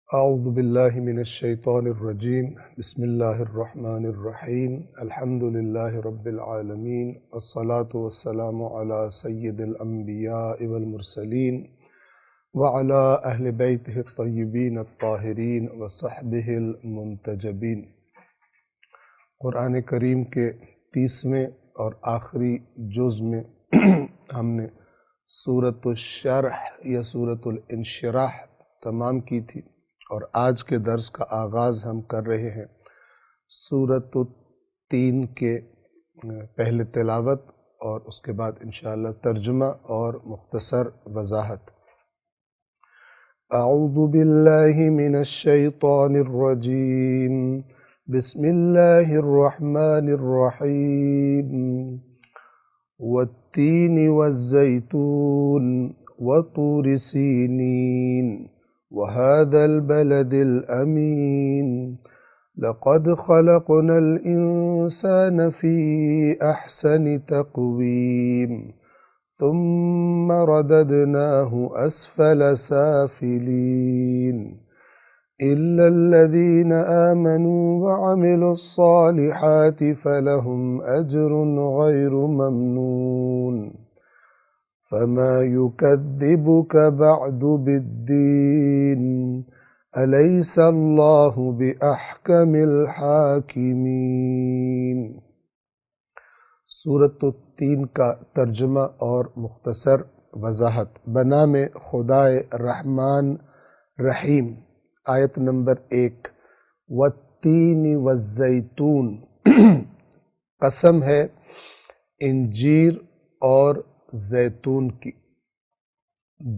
اعوذ باللہ من الشیطان الرجیم بسم اللہ الرحمن الرحیم الحمد للہ رب العالمین والصلاة والسلام علی سید الانبیاء والمرسلین وعلی اہل بیتہ الطیبین الطاہرین وصحبہ المنتجبین۔ قرآن کریم کے 30ویں اور آخری جز میں ہم نے سورۃ الشرح یا سورۃ الانشراح تمام کی تھی، اور آج کے درس کا آغاز ہم کر رہے ہیں سورۃ التین کے پہلے تلاوت اور اس کے بعد انشاءاللہ ترجمہ اور مختصر وضاحت۔ اعوذ باللہ من الشیطان الرجیم بسم اللہ الرحمن الرحیم والتین والزیتون وطور سینین وهذا البلد الأمين لقد خلقنا الإنسان في أحسن تقويم ثم رددناه أسفل سافلين إلا الذين آمنوا وعملوا الصالحات فلهم أجر غير ممنون فما يكذبك بعد بالدين أليس الله بأحكم الحاكمين۔ سورۃ التین کا ترجمہ اور مختصر وضاحت۔ بنام خدائے رحمان رحیم۔ آیت نمبر 1۔ والتین والزیتون، قسم ہے انجیر اور زیتون کی۔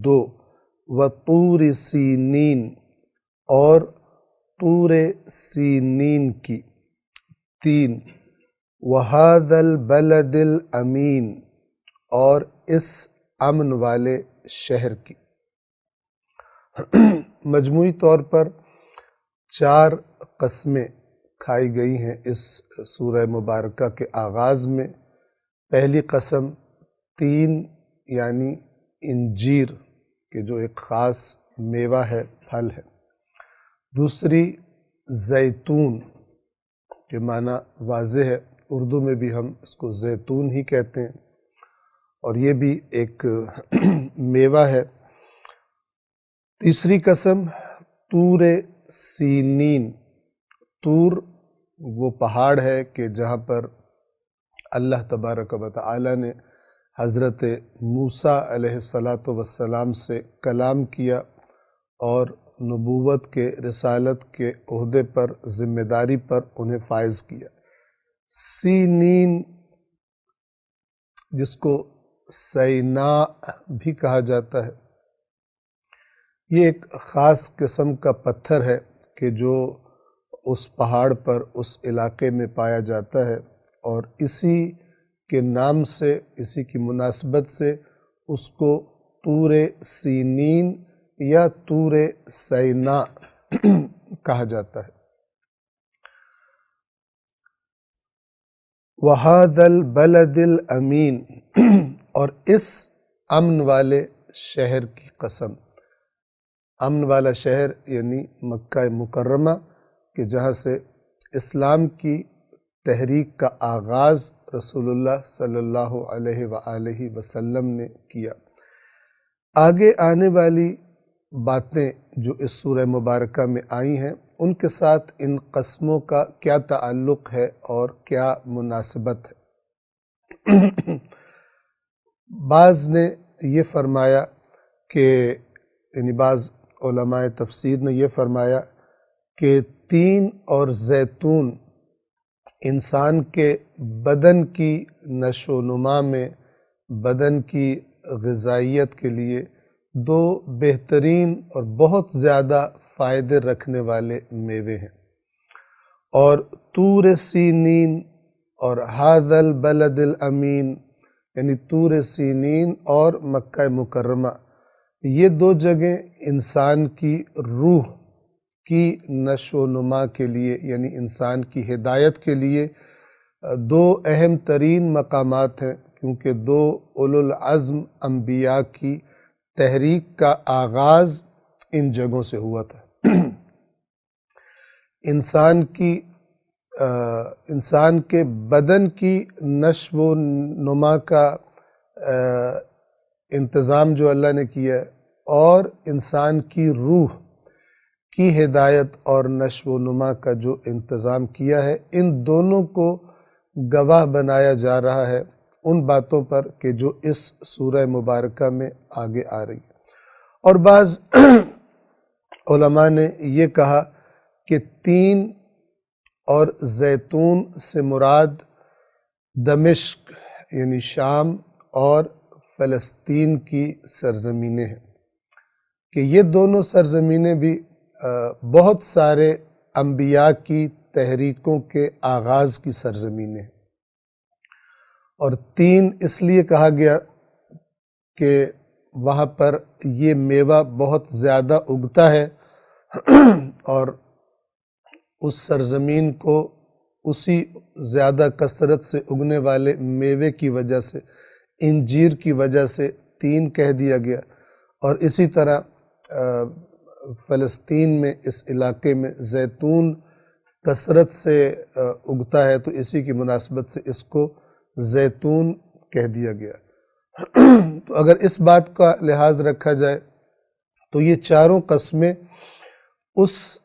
2۔ وطور سینین، اور طور سینین کی۔ 3۔ وہذا البلد الامین، اور اس امن والے شہر کی۔ مجموعی طور پر 4 قسمیں کھائی گئی ہیں اس سورہ مبارکہ کے آغاز میں۔ پہلی قسم تین یعنی انجیر کے جو ایک خاص میوہ ہے، پھل ہے۔ دوسری زیتون کے معنی واضح ہے، اردو میں بھی ہم اس کو زیتون ہی کہتے ہیں، اور یہ بھی ایک میوہ ہے۔ تیسری قسم طور سینین۔ طور وہ پہاڑ ہے کہ جہاں پر اللہ تبارک و تعالی نے حضرت موسیٰ علیہ السلام سے کلام کیا اور نبوت کے رسالت کے عہدے پر ذمہ داری پر انہیں فائز کیا۔ سینین جس کو سیناء بھی کہا جاتا ہے، یہ ایک خاص قسم کا پتھر ہے کہ جو اس پہاڑ پر اس علاقے میں پایا جاتا ہے، اور اسی کے نام سے، اسی کی مناسبت سے اس کو طور سینین یا طور سیناء کہا جاتا ہے۔ وَهَذَا الْبَلَدِ الْأَمِينَ، اور اس امن والے شہر کی قسم۔ امن والا شہر یعنی مکہ مکرمہ، کہ جہاں سے اسلام کی تحریک کا آغاز رسول اللہ صلی اللہ علیہ وآلہ وسلم نے کیا۔ آگے آنے والی باتیں جو اس سورہ مبارکہ میں آئی ہیں، ان کے ساتھ ان قسموں کا کیا تعلق ہے اور کیا مناسبت ہے۔ بعض نے یہ فرمایا کہ یعنی بعض علماء تفسیر نے یہ فرمایا کہ تین اور زیتون انسان کے بدن کی نشو و نما میں، بدن کی غذائیت کے لیے 2 بہترین اور بہت زیادہ فائدے رکھنے والے میوے ہیں، اور طور سینین اور ھذا البلد الامین یعنی طور سینین اور مکہ مکرمہ، یہ 2 جگہیں انسان کی روح کی نشو و نما کے لیے یعنی انسان کی ہدایت کے لیے 2 اہم ترین مقامات ہیں، کیونکہ 2 اولو العزم انبیاء کی تحریک کا آغاز ان جگہوں سے ہوا تھا۔ انسان کے بدن کی نشو و نما کا انتظام جو اللہ نے کیا ہے، اور انسان کی روح کی ہدایت اور نشو و نما کا جو انتظام کیا ہے، ان دونوں کو گواہ بنایا جا رہا ہے ان باتوں پر کہ جو اس سورہ مبارکہ میں آگے آ رہی ہے۔ اور بعض علماء نے یہ کہا کہ تین اور زیتون سے مراد دمشق یعنی شام اور فلسطین کی سرزمینیں ہیں، کہ یہ دونوں سرزمینیں بھی بہت سارے انبیاء کی تحریکوں کے آغاز کی سرزمینیں ہیں۔ اور تین اس لیے کہا گیا کہ وہاں پر یہ میوہ بہت زیادہ اگتا ہے، اور اس سرزمین کو اسی زیادہ کثرت سے اگنے والے میوے کی وجہ سے، انجیر کی وجہ سے تین کہہ دیا گیا۔ اور اسی طرح فلسطین میں اس علاقے میں زیتون کثرت سے اگتا ہے، تو اسی کی مناسبت سے اس کو زیتون کہہ دیا گیا۔ تو اگر اس بات کا لحاظ رکھا جائے تو یہ چاروں قسمیں اس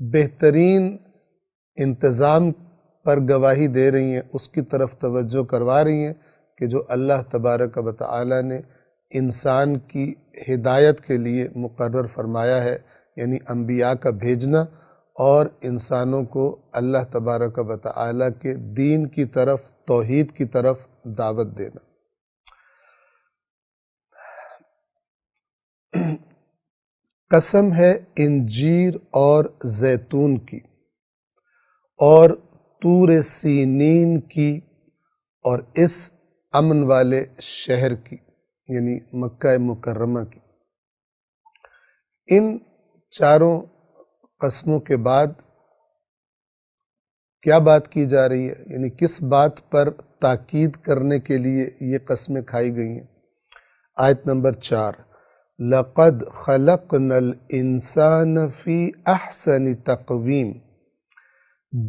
بہترین انتظام پر گواہی دے رہی ہیں، اس کی طرف توجہ کروا رہی ہیں کہ جو اللہ تبارک و تعالی نے انسان کی ہدایت کے لیے مقرر فرمایا ہے، یعنی انبیاء کا بھیجنا اور انسانوں کو اللہ تبارک و تعالی کے دین کی طرف، توحید کی طرف دعوت دینا۔ قسم ہے انجیر اور زیتون کی اور طور سینین کی اور اس امن والے شہر کی، یعنی مکہ مکرمہ کی۔ ان چاروں قسموں کے بعد کیا بات کی جا رہی ہے، یعنی کس بات پر تاکید کرنے کے لیے یہ قسمیں کھائی گئی ہیں؟ آیت نمبر 4، لَقَدْ خَلَقْنَا الْإِنسَانَ فِي أَحْسَنِ تَقْوِيمٍ،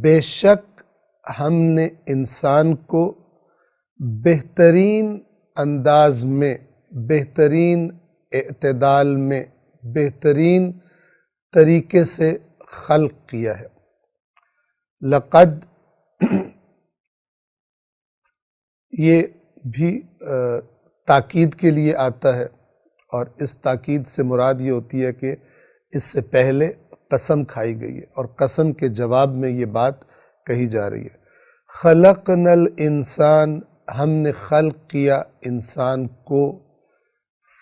بے شک ہم نے انسان کو بہترین انداز میں، بہترین اعتدال میں، بہترین طریقے سے خلق کیا ہے۔ لقد یہ بھی تاکید کے لیے آتا ہے، اور اس تاکید سے مراد یہ ہوتی ہے کہ اس سے پہلے قسم کھائی گئی ہے، اور قسم کے جواب میں یہ بات کہی جا رہی ہے۔ خلقنا الانسان، ہم نے خلق کیا انسان کو،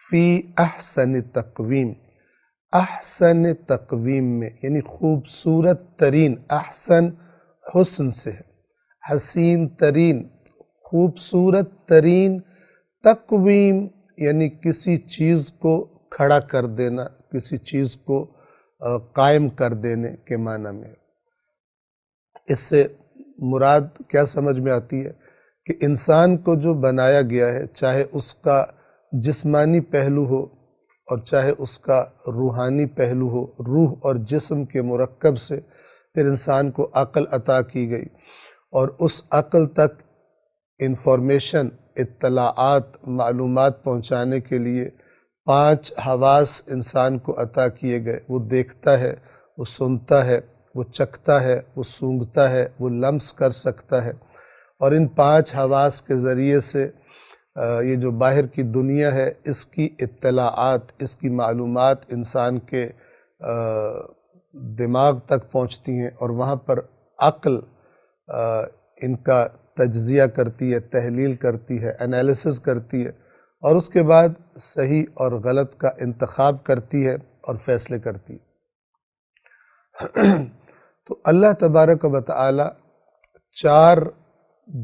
فی احسن تقویم، احسن تقویم میں، یعنی خوبصورت ترین، احسن حسن سے ہے، حسین ترین، خوبصورت ترین، تقویم یعنی کسی چیز کو کھڑا کر دینا، کسی چیز کو قائم کر دینے کے معنی میں۔ اس سے مراد کیا سمجھ میں آتی ہے کہ انسان کو جو بنایا گیا ہے، چاہے اس کا جسمانی پہلو ہو اور چاہے اس کا روحانی پہلو ہو، روح اور جسم کے مرکب سے پھر انسان کو عقل عطا کی گئی، اور اس عقل تک انفارمیشن، اطلاعات، معلومات پہنچانے کے لیے 5 حواس انسان کو عطا کیے گئے۔ وہ دیکھتا ہے، وہ سنتا ہے، وہ چکھتا ہے، وہ سونگھتا ہے، وہ لمس کر سکتا ہے، اور ان 5 حواس کے ذریعے سے یہ جو باہر کی دنیا ہے، اس کی اطلاعات، اس کی معلومات انسان کے دماغ تک پہنچتی ہیں، اور وہاں پر عقل ان کا تجزیہ کرتی ہے، تحلیل کرتی ہے، انالیسس کرتی ہے، اور اس کے بعد صحیح اور غلط کا انتخاب کرتی ہے اور فیصلے کرتی ہے۔ تو اللہ تبارک و تعالی 4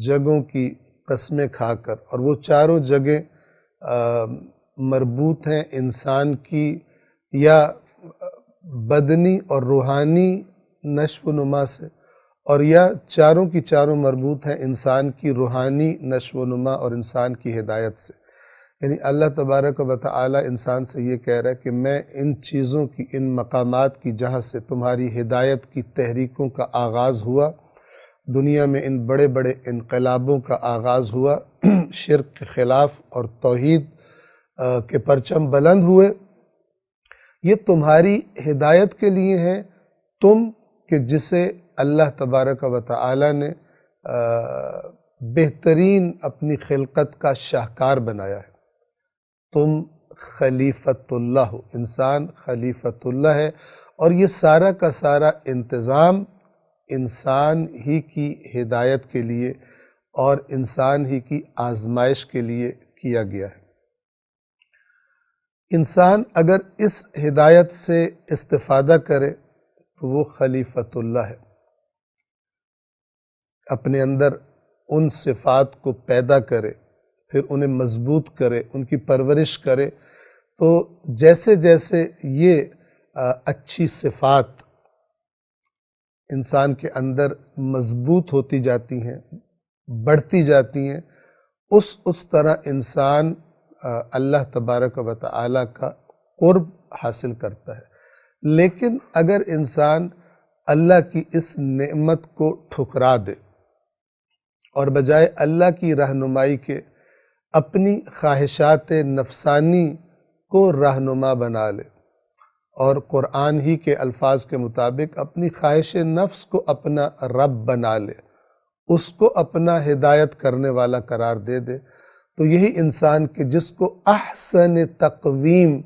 جگہوں کی قسمیں کھا کر، اور وہ چاروں جگہیں مربوط ہیں انسان کی یا بدنی اور روحانی نشو و نما سے، اور یا چاروں کی چاروں مربوط ہیں انسان کی روحانی نشو و نما اور انسان کی ہدایت سے۔ یعنی اللہ تبارک و تعالی انسان سے یہ کہہ رہا ہے کہ میں ان چیزوں کی، ان مقامات کی جہاں سے تمہاری ہدایت کی تحریکوں کا آغاز ہوا، دنیا میں ان بڑے بڑے انقلابوں کا آغاز ہوا، شرک کے خلاف اور توحید کے پرچم بلند ہوئے، یہ تمہاری ہدایت کے لیے ہیں، تم کہ جسے اللہ تبارک و تعالی نے بہترین اپنی خلقت کا شاہکار بنایا ہے۔ تم خلیفۃ اللہ ہو، انسان خلیفۃ اللہ ہے، اور یہ سارا کا سارا انتظام انسان ہی کی ہدایت کے لیے اور انسان ہی کی آزمائش کے لیے کیا گیا ہے۔ انسان اگر اس ہدایت سے استفادہ کرے تو وہ خلیفۃ اللہ ہے، اپنے اندر ان صفات کو پیدا کرے، پھر انہیں مضبوط کرے، ان کی پرورش کرے، تو جیسے جیسے یہ اچھی صفات انسان کے اندر مضبوط ہوتی جاتی ہیں، بڑھتی جاتی ہیں، اس طرح انسان اللہ تبارک و تعالی کا قرب حاصل کرتا ہے۔ لیکن اگر انسان اللہ کی اس نعمت کو ٹھکرا دے اور بجائے اللہ کی رہنمائی کے اپنی خواہشات نفسانی کو رہنما بنا لے اور قرآن ہی کے الفاظ کے مطابق اپنی خواہش نفس کو اپنا رب بنا لے، اس کو اپنا ہدایت کرنے والا قرار دے دے، تو یہی انسان کہ جس کو احسن تقویم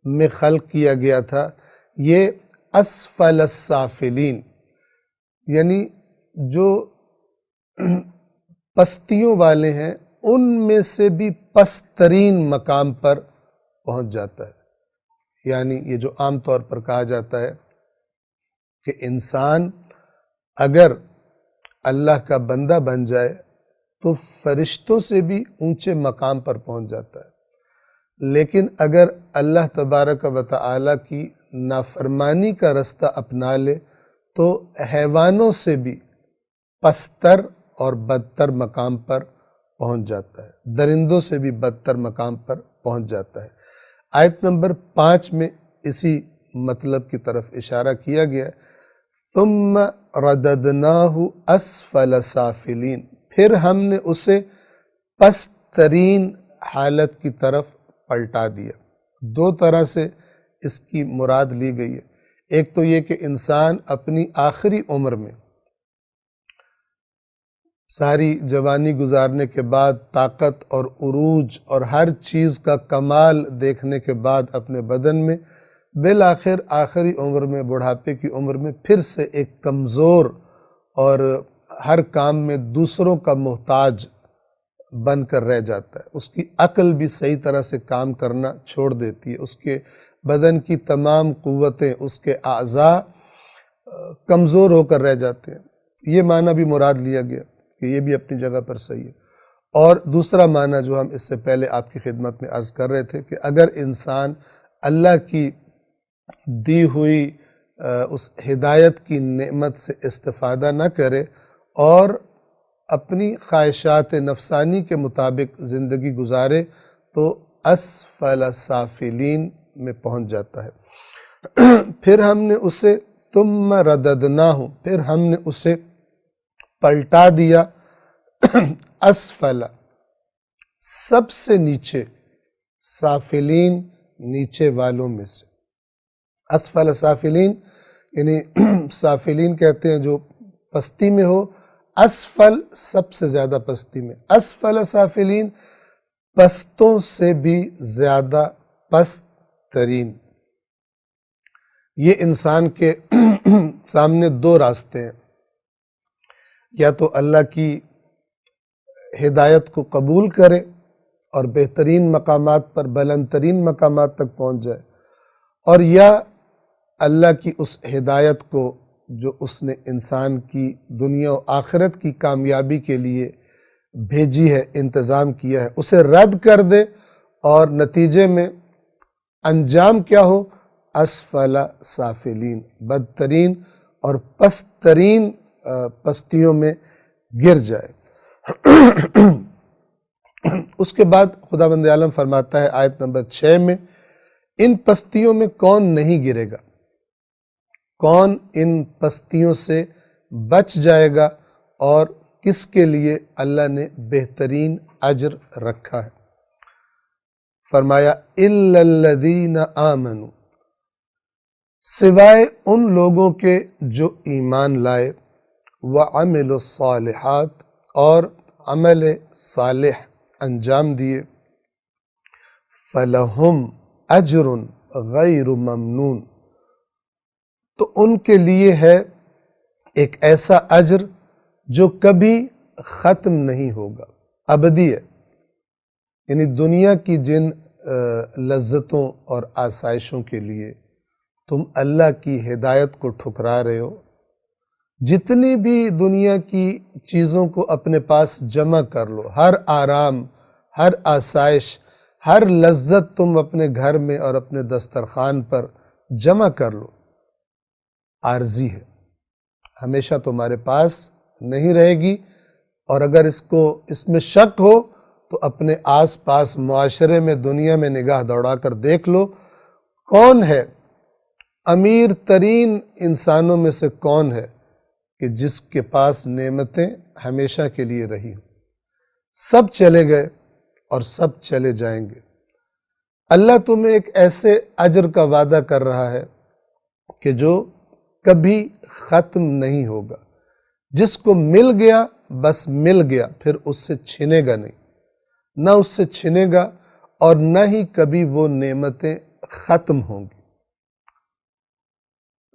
میں خلق کیا گیا تھا، یہ اسفل السافلین، یعنی جو پستیوں والے ہیں ان میں سے بھی پست ترین مقام پر پہنچ جاتا ہے۔ یعنی یہ جو عام طور پر کہا جاتا ہے کہ انسان اگر اللہ کا بندہ بن جائے تو فرشتوں سے بھی اونچے مقام پر پہنچ جاتا ہے، لیکن اگر اللہ تبارک و تعالی کی نافرمانی کا رستہ اپنا لے تو حیوانوں سے بھی پستر اور بدتر مقام پر پہنچ جاتا ہے، درندوں سے بھی بدتر مقام پر پہنچ جاتا ہے۔ آیت نمبر 5 میں اسی مطلب کی طرف اشارہ کیا گیا ہے، ثم رددناہ اسفل سافلین، پھر ہم نے اسے پست ترین حالت کی طرف پلٹا دیا۔ دو طرح سے اس کی مراد لی گئی ہے، ایک تو یہ کہ انسان اپنی آخری عمر میں ساری جوانی گزارنے کے بعد، طاقت اور عروج اور ہر چیز کا کمال دیکھنے کے بعد اپنے بدن میں، بالآخر آخری عمر میں، بڑھاپے کی عمر میں پھر سے ایک کمزور اور ہر کام میں دوسروں کا محتاج بن کر رہ جاتا ہے۔ اس کی عقل بھی صحیح طرح سے کام کرنا چھوڑ دیتی ہے، اس کے بدن کی تمام قوتیں، اس کے اعضاء کمزور ہو کر رہ جاتے ہیں۔ یہ معنی بھی مراد لیا گیا کہ یہ بھی اپنی جگہ پر صحیح ہے۔ اور دوسرا معنی جو ہم اس سے پہلے آپ کی خدمت میں عرض کر رہے تھے کہ اگر انسان اللہ کی دی ہوئی اس ہدایت کی نعمت سے استفادہ نہ کرے اور اپنی خواہشات نفسانی کے مطابق زندگی گزارے تو اسفل سافلین میں پہنچ جاتا ہے۔ پھر ہم نے اسے ثم رددناہ، پھر ہم نے اسے پلٹا دیا اسفل، سب سے نیچے، سافلین، نیچے والوں میں سے۔ اسفل سافلین یعنی سافلین کہتے ہیں جو پستی میں ہو، اسفل سب سے زیادہ پستی میں، اسفل سافلین پستوں سے بھی زیادہ پست ترین۔ یہ انسان کے سامنے دو راستے ہیں، یا تو اللہ کی ہدایت کو قبول کرے اور بہترین مقامات پر، بلند ترین مقامات تک پہنچ جائے، اور یا اللہ کی اس ہدایت کو جو اس نے انسان کی دنیا و آخرت کی کامیابی کے لیے بھیجی ہے، انتظام کیا ہے، اسے رد کر دے، اور نتیجے میں انجام کیا ہو؟ اسفل سافلین، بدترین اور پست ترین پستیوں میں گر جائے۔ اس کے بعد خداوند عالم فرماتا ہے آیت نمبر 6 میں، ان پستیوں میں کون نہیں گرے گا، کون ان پستیوں سے بچ جائے گا، اور کس کے لیے اللہ نے بہترین اجر رکھا ہے۔ فرمایا اِلَّا الَّذِينَ آمَنُوا، سوائے ان لوگوں کے جو ایمان لائے، وَعَمِلُوا الصَّالِحَاتِ، اور عمل صالح انجام دیے، فَلَهُمْ أَجْرٌ غَيْرُ مَمْنُونَ، تو ان کے لیے ہے ایک ایسا اجر جو کبھی ختم نہیں ہوگا، ابدی ہے۔ یعنی دنیا کی جن لذتوں اور آسائشوں کے لیے تم اللہ کی ہدایت کو ٹھکرا رہے ہو، جتنی بھی دنیا کی چیزوں کو اپنے پاس جمع کر لو، ہر آرام، ہر آسائش، ہر لذت تم اپنے گھر میں اور اپنے دسترخوان پر جمع کر لو، عارضی ہے، ہمیشہ تمہارے پاس نہیں رہے گی۔ اور اگر اس میں شک ہو تو اپنے آس پاس معاشرے میں، دنیا میں نگاہ دوڑا کر دیکھ لو، کون ہے امیر ترین انسانوں میں سے، کون ہے کہ جس کے پاس نعمتیں ہمیشہ کے لیے رہی ہوں؟ سب چلے گئے اور سب چلے جائیں گے۔ اللہ تمہیں ایک ایسے اجر کا وعدہ کر رہا ہے کہ جو کبھی ختم نہیں ہوگا، جس کو مل گیا بس مل گیا، پھر اس سے چھنے گا نہیں، نہ اس سے چھنے گا اور نہ ہی کبھی وہ نعمتیں ختم ہوں گی،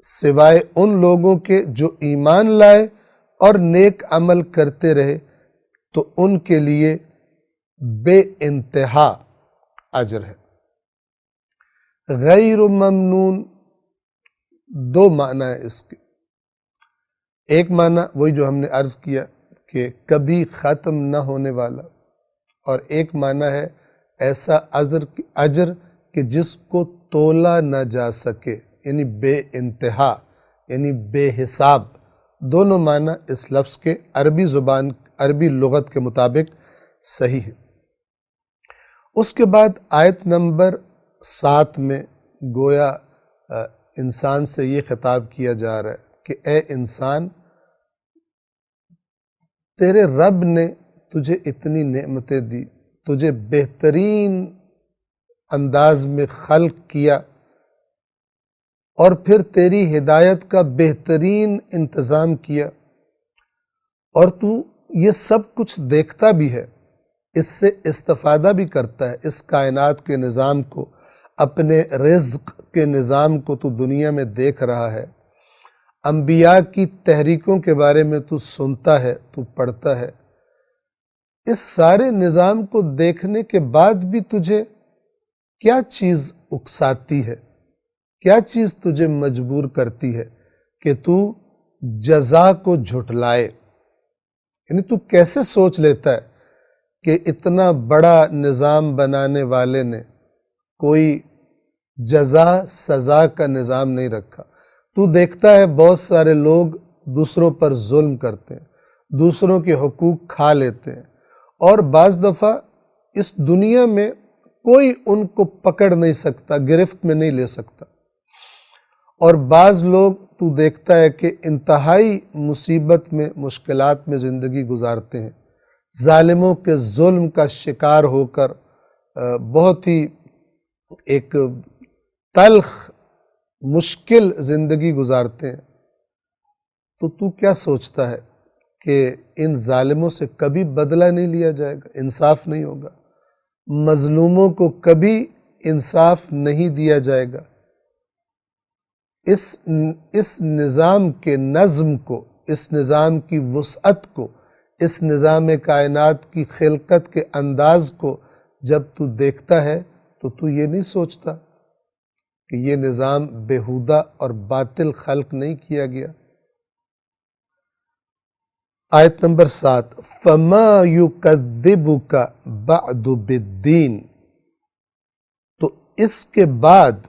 سوائے ان لوگوں کے جو ایمان لائے اور نیک عمل کرتے رہے، تو ان کے لیے بے انتہا اجر ہے۔ غیر ممنون، دو معنی ہے اس کے، ایک معنی وہی جو ہم نے عرض کیا کہ کبھی ختم نہ ہونے والا، اور ایک معنی ہے ایسا اجر کہ جس کو تولا نہ جا سکے، یعنی بے انتہا، یعنی بے حساب۔ دونوں معنی اس لفظ کے عربی لغت کے مطابق صحیح ہے۔ اس کے بعد آیت نمبر 7 میں گویا انسان سے یہ خطاب کیا جا رہا ہے کہ اے انسان، تیرے رب نے تجھے اتنی نعمتیں دی، تجھے بہترین انداز میں خلق کیا، اور پھر تیری ہدایت کا بہترین انتظام کیا، اور تو یہ سب کچھ دیکھتا بھی ہے، اس سے استفادہ بھی کرتا ہے، اس کائنات کے نظام کو، اپنے رزق کے نظام کو تو دنیا میں دیکھ رہا ہے، انبیاء کی تحریکوں کے بارے میں تو سنتا ہے، تو پڑھتا ہے، اس سارے نظام کو دیکھنے کے بعد بھی تجھے کیا چیز اکساتی ہے، کیا چیز تجھے مجبور کرتی ہے کہ تو جزا کو جھٹلائے؟ یعنی تو کیسے سوچ لیتا ہے کہ اتنا بڑا نظام بنانے والے نے کوئی جزا سزا کا نظام نہیں رکھا؟ تو دیکھتا ہے بہت سارے لوگ دوسروں پر ظلم کرتے ہیں، دوسروں کے حقوق کھا لیتے ہیں، اور بعض دفعہ اس دنیا میں کوئی ان کو پکڑ نہیں سکتا، گرفت میں نہیں لے سکتا، اور بعض لوگ تو دیکھتا ہے کہ انتہائی مصیبت میں، مشکلات میں زندگی گزارتے ہیں، ظالموں کے ظلم کا شکار ہو کر بہت ہی ایک تلخ مشکل زندگی گزارتے ہیں۔ تو کیا سوچتا ہے کہ ان ظالموں سے کبھی بدلہ نہیں لیا جائے گا، انصاف نہیں ہوگا، مظلوموں کو کبھی انصاف نہیں دیا جائے گا؟ اس نظام کے نظم کو، اس نظام کی وسعت کو، اس نظام کائنات کی خلقت کے انداز کو جب تو دیکھتا ہے تو یہ نہیں سوچتا کہ یہ نظام بیہودہ اور باطل خلق نہیں کیا گیا؟ آیت نمبر 7، فَمَا يُكَذِّبُكَ بَعْدُ بِالدِّينِ، تو اس کے بعد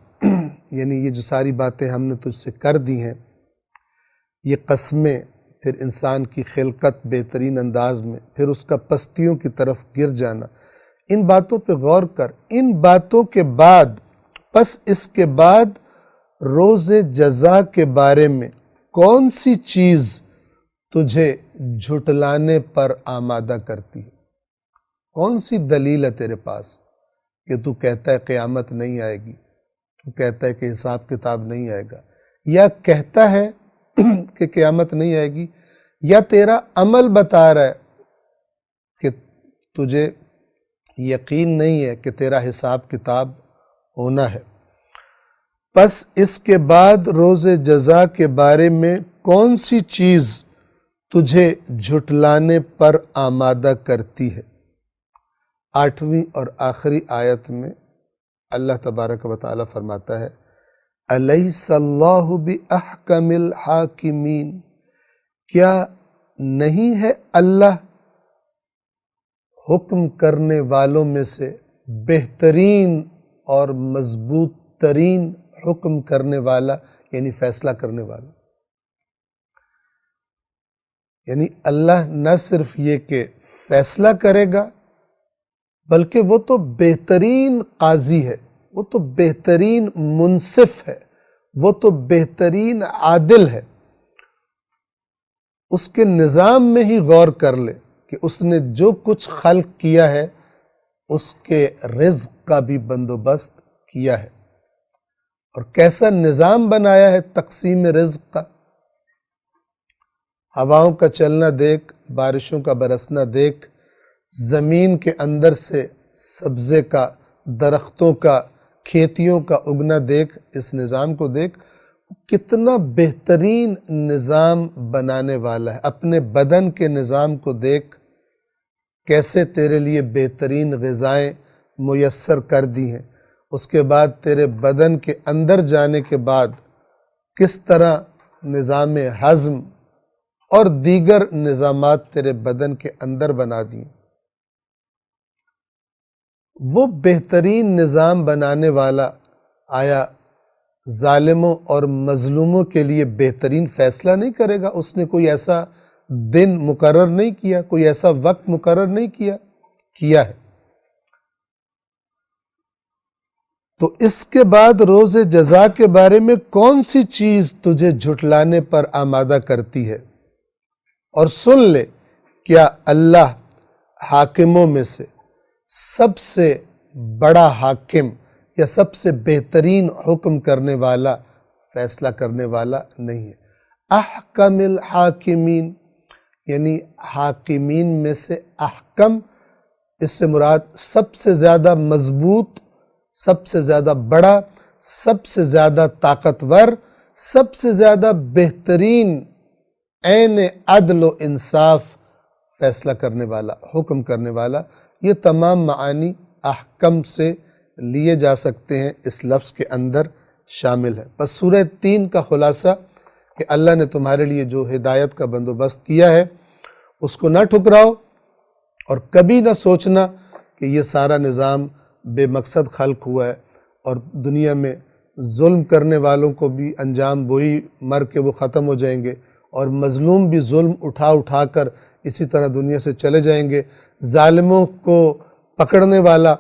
یعنی یہ جو ساری باتیں ہم نے تجھ سے کر دی ہیں، یہ قسمیں، پھر انسان کی خلقت بہترین انداز میں، پھر اس کا پستیوں کی طرف گر جانا، ان باتوں پہ غور کر۔ ان باتوں کے بعد، پس اس کے بعد روز جزا کے بارے میں کون سی چیز تجھے جھٹلانے پر آمادہ کرتی ہے؟ کون سی دلیل ہے تیرے پاس کہ تو کہتا ہے قیامت نہیں آئے گی، تو کہتا ہے کہ حساب کتاب نہیں آئے گا، یا کہتا ہے کہ قیامت نہیں آئے گی، یا تیرا عمل بتا رہا ہے کہ تجھے یقین نہیں ہے کہ تیرا حساب کتاب ہونا ہے۔ پس اس کے بعد روز جزا کے بارے میں کون سی چیز تجھے جھٹلانے پر آمادہ کرتی ہے؟ 8ویں اور آخری آیت میں اللہ تبارک و تعالی فرماتا ہے الیس اللہ باحکم الحاکمین، کیا نہیں ہے اللہ حکم کرنے والوں میں سے بہترین اور مضبوط ترین حکم کرنے والا، یعنی فیصلہ کرنے والا۔ یعنی اللہ نہ صرف یہ کہ فیصلہ کرے گا، بلکہ وہ تو بہترین قاضی ہے، وہ تو بہترین منصف ہے، وہ تو بہترین عادل ہے۔ اس کے نظام میں ہی غور کر لے کہ اس نے جو کچھ خلق کیا ہے اس کے رزق کا بھی بندوبست کیا ہے، اور کیسا نظام بنایا ہے تقسیم رزق کا۔ ہواؤں کا چلنا دیکھ، بارشوں کا برسنا دیکھ، زمین کے اندر سے سبزے کا، درختوں کا، کھیتیوں کا اگنا دیکھ، اس نظام کو دیکھ، کتنا بہترین نظام بنانے والا ہے۔ اپنے بدن کے نظام کو دیکھ، کیسے تیرے لیے بہترین غذائیں میسر کر دی ہیں، اس کے بعد تیرے بدن کے اندر جانے کے بعد کس طرح نظام ہضم اور دیگر نظامات تیرے بدن کے اندر بنا دیے۔ وہ بہترین نظام بنانے والا آیا ظالموں اور مظلوموں کے لیے بہترین فیصلہ نہیں کرے گا؟ اس نے کوئی ایسا دن مقرر نہیں کیا، کوئی ایسا وقت مقرر نہیں کیا ہے۔ تو اس کے بعد روز جزا کے بارے میں کون سی چیز تجھے جھٹلانے پر آمادہ کرتی ہے؟ اور سن لے، کیا اللہ حاکموں میں سے سب سے بڑا حاکم یا سب سے بہترین حکم کرنے والا، فیصلہ کرنے والا نہیں ہے؟ احکم الحاکمین، یعنی حاکمین میں سے احکم، اس سے مراد سب سے زیادہ مضبوط، سب سے زیادہ بڑا، سب سے زیادہ طاقتور، سب سے زیادہ بہترین، عین عدل و انصاف فیصلہ کرنے والا، حکم کرنے والا۔ یہ تمام معانی احکم سے لیے جا سکتے ہیں، اس لفظ کے اندر شامل ہے۔ بس سورہ 3 کا خلاصہ کہ اللہ نے تمہارے لیے جو ہدایت کا بندوبست کیا ہے اس کو نہ ٹھکراؤ، اور کبھی نہ سوچنا کہ یہ سارا نظام بے مقصد خلق ہوا ہے، اور دنیا میں ظلم کرنے والوں کو بھی انجام وہی، مر کے وہ ختم ہو جائیں گے، اور مظلوم بھی ظلم اٹھا کر اسی طرح دنیا سے چلے جائیں گے۔ ظالموں کو پکڑنے والا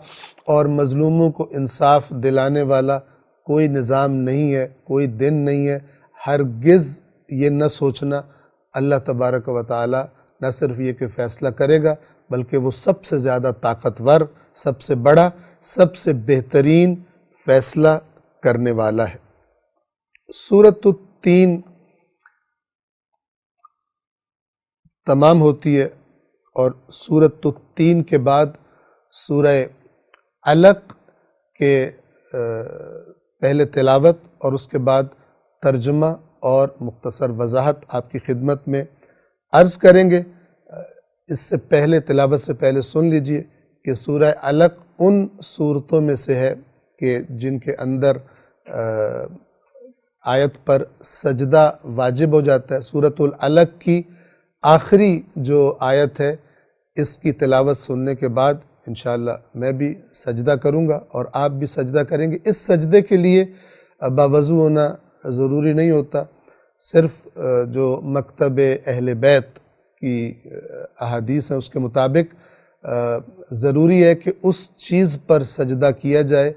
اور مظلوموں کو انصاف دلانے والا کوئی نظام نہیں ہے، کوئی دن نہیں ہے۔ ہرگز یہ نہ سوچنا، اللہ تبارک و تعالی نہ صرف یہ کہ فیصلہ کرے گا، بلکہ وہ سب سے زیادہ طاقتور، سب سے بڑا، سب سے بہترین فیصلہ کرنے والا ہے۔ سورۃ التین تمام ہوتی ہے، اور سورۃ التین کے بعد سورہ علق کے پہلے تلاوت اور اس کے بعد ترجمہ اور مختصر وضاحت آپ کی خدمت میں عرض کریں گے۔ اس سے پہلے، تلاوت سے پہلے سن لیجئے کہ سورہ علق ان صورتوں میں سے ہے کہ جن کے اندر آیت پر سجدہ واجب ہو جاتا ہے۔ سورۃ العلق کی آخری جو آیت ہے، اس کی تلاوت سننے کے بعد انشاءاللہ میں بھی سجدہ کروں گا اور آپ بھی سجدہ کریں گے۔ اس سجدے کے لیے باوضو ہونا ضروری نہیں ہوتا، صرف جو مکتب اہل بیت کی احادیث ہیں اس کے مطابق ضروری ہے کہ اس چیز پر سجدہ کیا جائے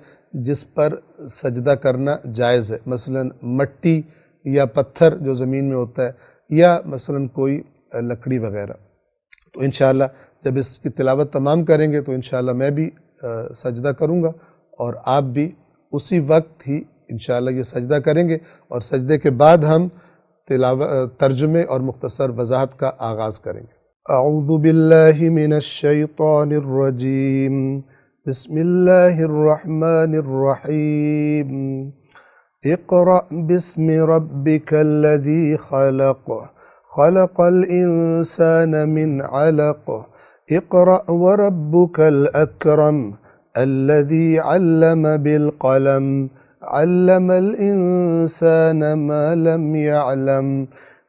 جس پر سجدہ کرنا جائز ہے، مثلا مٹی یا پتھر جو زمین میں ہوتا ہے، یا مثلا کوئی لکڑی وغیرہ۔ تو انشاءاللہ جب اس کی تلاوت تمام کریں گے تو انشاءاللہ میں بھی سجدہ کروں گا، اور آپ بھی اسی وقت ہی انشاءاللہ یہ سجدہ کریں گے، اور سجدے کے بعد ہم ترجمے اور مختصر وضاحت کا آغاز کریں گے۔ اعوذ باللہ من الشیطان الرجیم، بسم اللہ الرحمن الرحیم۔ اقرأ باسم ربک الذی خلق، خلق الانسان من علق، اقرأ وربک الاکرم، الذي علم بالقلم، علم الإنسان ما لم يعلم،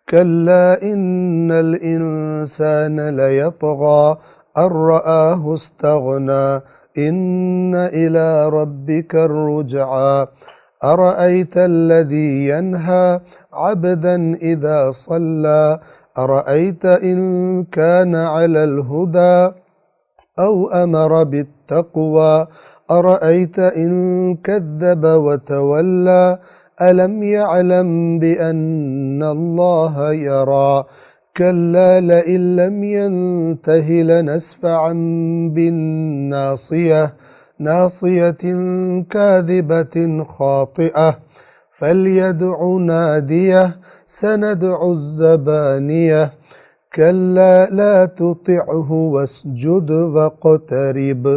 كلا إن الإنسان ليطغى أن رآه استغنى، إن إلى ربك الرجعى، أرأيت الذي ينهى عبدا إذا صلى، أرأيت إن كان على الهدى أو أمر بالتقوى، أرأيت إن كذب وتولى، ألم يعلم بأن الله يرى، كلا لئن لم ينته لنسفعا بالناصية، ناصية كاذبة خاطئة، فليدع ناديه، سندع الزبانية، كلا لا تطعه واسجد واقترب۔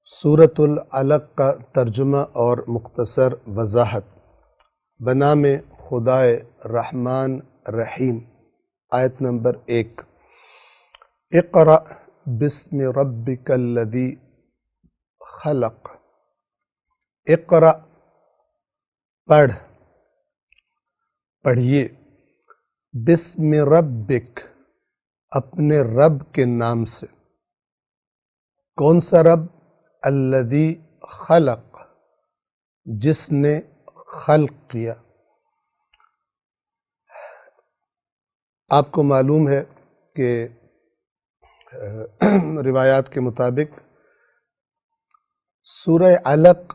سورۃ العلق کا ترجمہ اور مختصر وضاحت۔ بنام خدائے رحمان رحیم۔ آیت نمبر 1۔ اقرأ باسم ربک الذی خلق۔ اقرأ پڑھیے، باسم ربک اپنے رب کے نام سے۔ کون سا رب؟ الذی خلق، جس نے خلق کیا۔ آپ کو معلوم ہے کہ روایات کے مطابق سورہ علق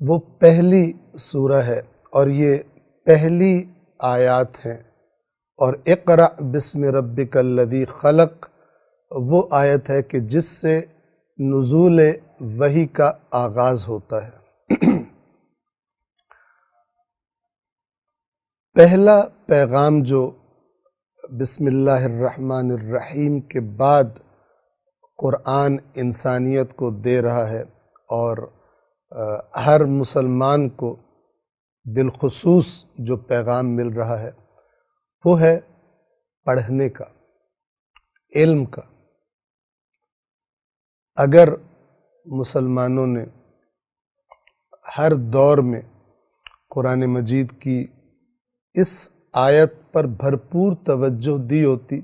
وہ پہلی سورہ ہے اور یہ پہلی آیات ہیں، اور اقرأ باسم ربک الذی خلق وہ آیت ہے کہ جس سے نزول وحی کا آغاز ہوتا ہے۔ پہلا پیغام جو بسم اللہ الرحمن الرحیم کے بعد قرآن انسانیت کو دے رہا ہے، اور ہر مسلمان کو بالخصوص جو پیغام مل رہا ہے وہ ہے پڑھنے کا، علم کا۔ اگر مسلمانوں نے ہر دور میں قرآن مجید کی اس آیت پر بھرپور توجہ دی ہوتی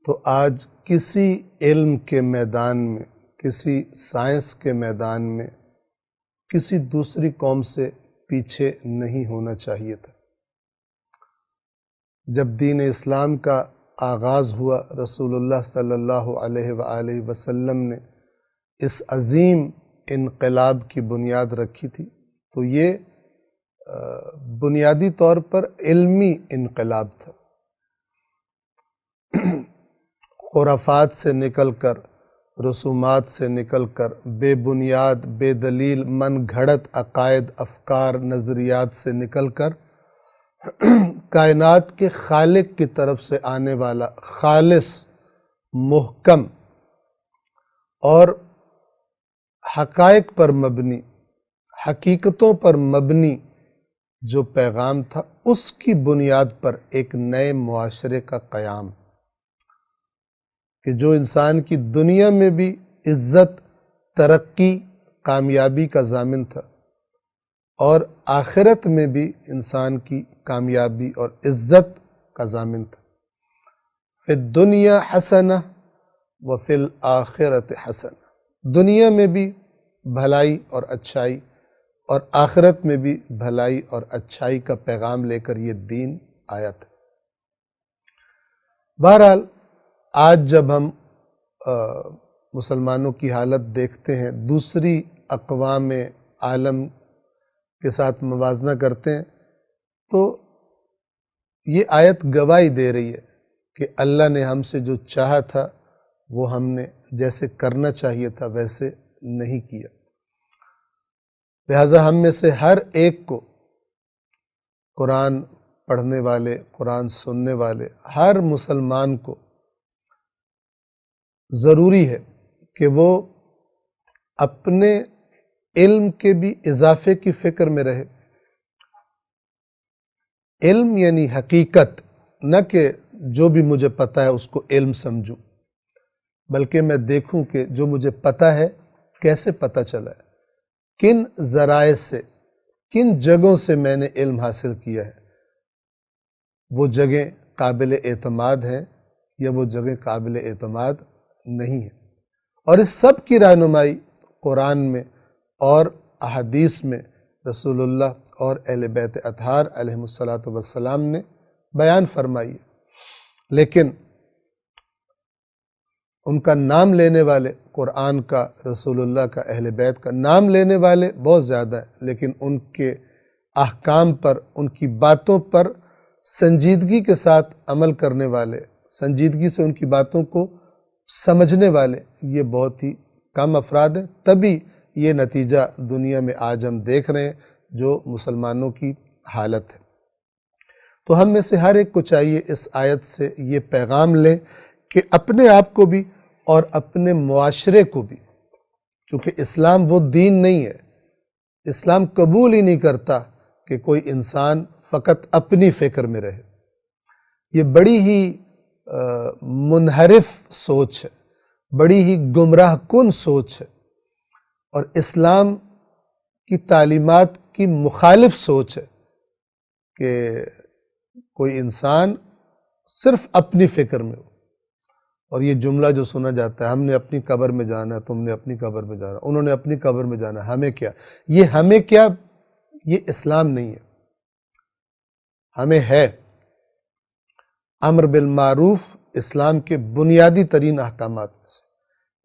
تو آج کسی علم کے میدان میں، کسی سائنس کے میدان میں کسی دوسری قوم سے پیچھے نہیں ہونا چاہیے تھا۔ جب دین اسلام کا آغاز ہوا، رسول اللہ صلی اللہ علیہ وآلہ وسلم نے اس عظیم انقلاب کی بنیاد رکھی تھی، تو یہ بنیادی طور پر علمی انقلاب تھا۔ خرافات سے نکل کر، رسومات سے نکل کر، بے بنیاد، بے دلیل، من گھڑت عقائد، افکار، نظریات سے نکل کر کائنات کے خالق کی طرف سے آنے والا خالص، محکم اور حقائق پر مبنی، حقیقتوں پر مبنی جو پیغام تھا، اس کی بنیاد پر ایک نئے معاشرے کا قیام، کہ جو انسان کی دنیا میں بھی عزت، ترقی، کامیابی کا ضامن تھا اور آخرت میں بھی انسان کی کامیابی اور عزت کا ضامن تھا۔ فی الدنیا حسنہ وفی الآخرۃ حسنہ، دنیا میں بھی بھلائی اور اچھائی اور آخرت میں بھی بھلائی اور اچھائی کا پیغام لے کر یہ دین آیا تھا۔ بہرحال آج جب ہم مسلمانوں کی حالت دیکھتے ہیں، دوسری اقوام عالم کے ساتھ موازنہ کرتے ہیں، تو یہ آیت گواہی دے رہی ہے کہ اللہ نے ہم سے جو چاہا تھا وہ ہم نے جیسے کرنا چاہیے تھا ویسے نہیں کیا۔ لہٰذا ہم میں سے ہر ایک کو، قرآن پڑھنے والے، قرآن سننے والے ہر مسلمان کو ضروری ہے کہ وہ اپنے علم کے بھی اضافے کی فکر میں رہے۔ علم یعنی حقیقت، نہ کہ جو بھی مجھے پتہ ہے اس کو علم سمجھوں، بلکہ میں دیکھوں کہ جو مجھے پتہ ہے کیسے پتہ چلا ہے، کن ذرائع سے، کن جگہوں سے میں نے علم حاصل کیا ہے، وہ جگہیں قابل اعتماد ہیں یا وہ جگہیں قابل اعتماد نہیں ہیں۔ اور اس سب کی رہنمائی قرآن میں اور احادیث میں رسول اللہ اور اہل بیت اطہار علیہم السلام نے بیان فرمائی ہے، لیکن ان کا نام لینے والے، قرآن کا، رسول اللہ کا، اہل بیت کا نام لینے والے بہت زیادہ ہیں، لیکن ان کے احکام پر، ان کی باتوں پر سنجیدگی کے ساتھ عمل کرنے والے، سنجیدگی سے ان کی باتوں کو سمجھنے والے یہ بہت ہی کم افراد ہیں۔ تبھی یہ نتیجہ دنیا میں آج ہم دیکھ رہے ہیں جو مسلمانوں کی حالت ہے۔ تو ہم میں سے ہر ایک کو چاہیے اس آیت سے یہ پیغام لیں کہ اپنے آپ کو بھی اور اپنے معاشرے کو بھی، چونکہ اسلام وہ دین نہیں ہے، اسلام قبول ہی نہیں کرتا کہ کوئی انسان فقط اپنی فکر میں رہے۔ یہ بڑی ہی منحرف سوچ ہے، بڑی ہی گمراہ کن سوچ ہے، اور اسلام کی تعلیمات کی مخالف سوچ ہے کہ کوئی انسان صرف اپنی فکر میں ہو۔ اور یہ جملہ جو سنا جاتا ہے، ہم نے اپنی قبر میں جانا ہے، تم نے اپنی قبر میں جانا، انہوں نے اپنی قبر میں جانا ہے، ہمیں کیا؟ یہ ہمیں کیا، یہ اسلام نہیں ہے۔ ہمیں ہے امر بالمعروف، اسلام کے بنیادی ترین احکامات میں سے،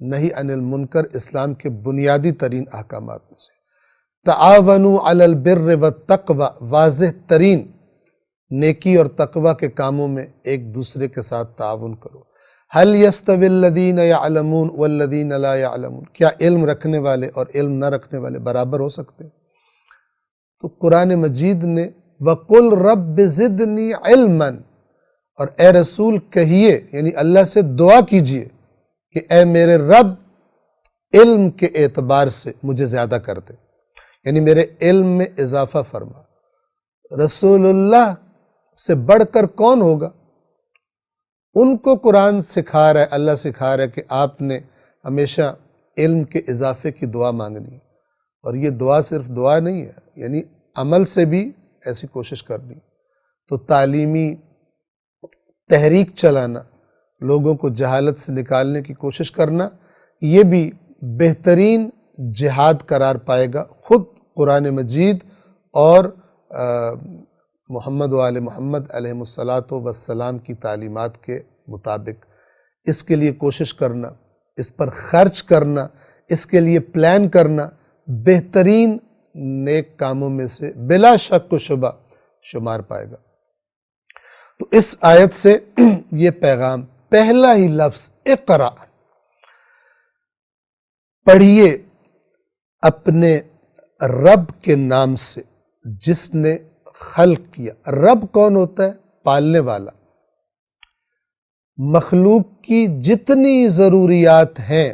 نہی عن المنکر اسلام کے بنیادی ترین احکامات میں سے، تعاونوا علی البر والتقوی، واضح ترین نیکی اور تقوی کے کاموں میں ایک دوسرے کے ساتھ تعاون کرو۔ هل يستوي الذین یعلمون والذین لا یعلمون، کیا علم رکھنے والے اور علم نہ رکھنے والے برابر ہو سکتے ہیں؟ تو قرآن مجید نے وَقُلْ رَبِّ زِدْنِي عِلْمًا، اور اے رسول کہیے، یعنی اللہ سے دعا کیجئے کہ اے میرے رب علم کے اعتبار سے مجھے زیادہ کر دے، یعنی میرے علم میں اضافہ فرما۔ رسول اللہ سے بڑھ کر کون ہوگا؟ ان کو قرآن سکھا رہا ہے، اللہ سکھا رہا ہے کہ آپ نے ہمیشہ علم کے اضافے کی دعا مانگنی ہے، اور یہ دعا صرف دعا نہیں ہے، یعنی عمل سے بھی ایسی کوشش کرنی۔ تو تعلیمی تحریک چلانا، لوگوں کو جہالت سے نکالنے کی کوشش کرنا، یہ بھی بہترین جہاد قرار پائے گا، خود قرآن مجید اور محمد و آل محمد علیہم السلام کی تعلیمات کے مطابق۔ اس کے لیے کوشش کرنا، اس پر خرچ کرنا، اس کے لیے پلان کرنا بہترین نیک کاموں میں سے بلا شک و شبہ شمار پائے گا۔ تو اس آیت سے یہ پیغام، پہلا ہی لفظ اقرا، پڑھیے اپنے رب کے نام سے جس نے خلق کیا۔ رب کون ہوتا ہے؟ پالنے والا۔ مخلوق کی جتنی ضروریات ہیں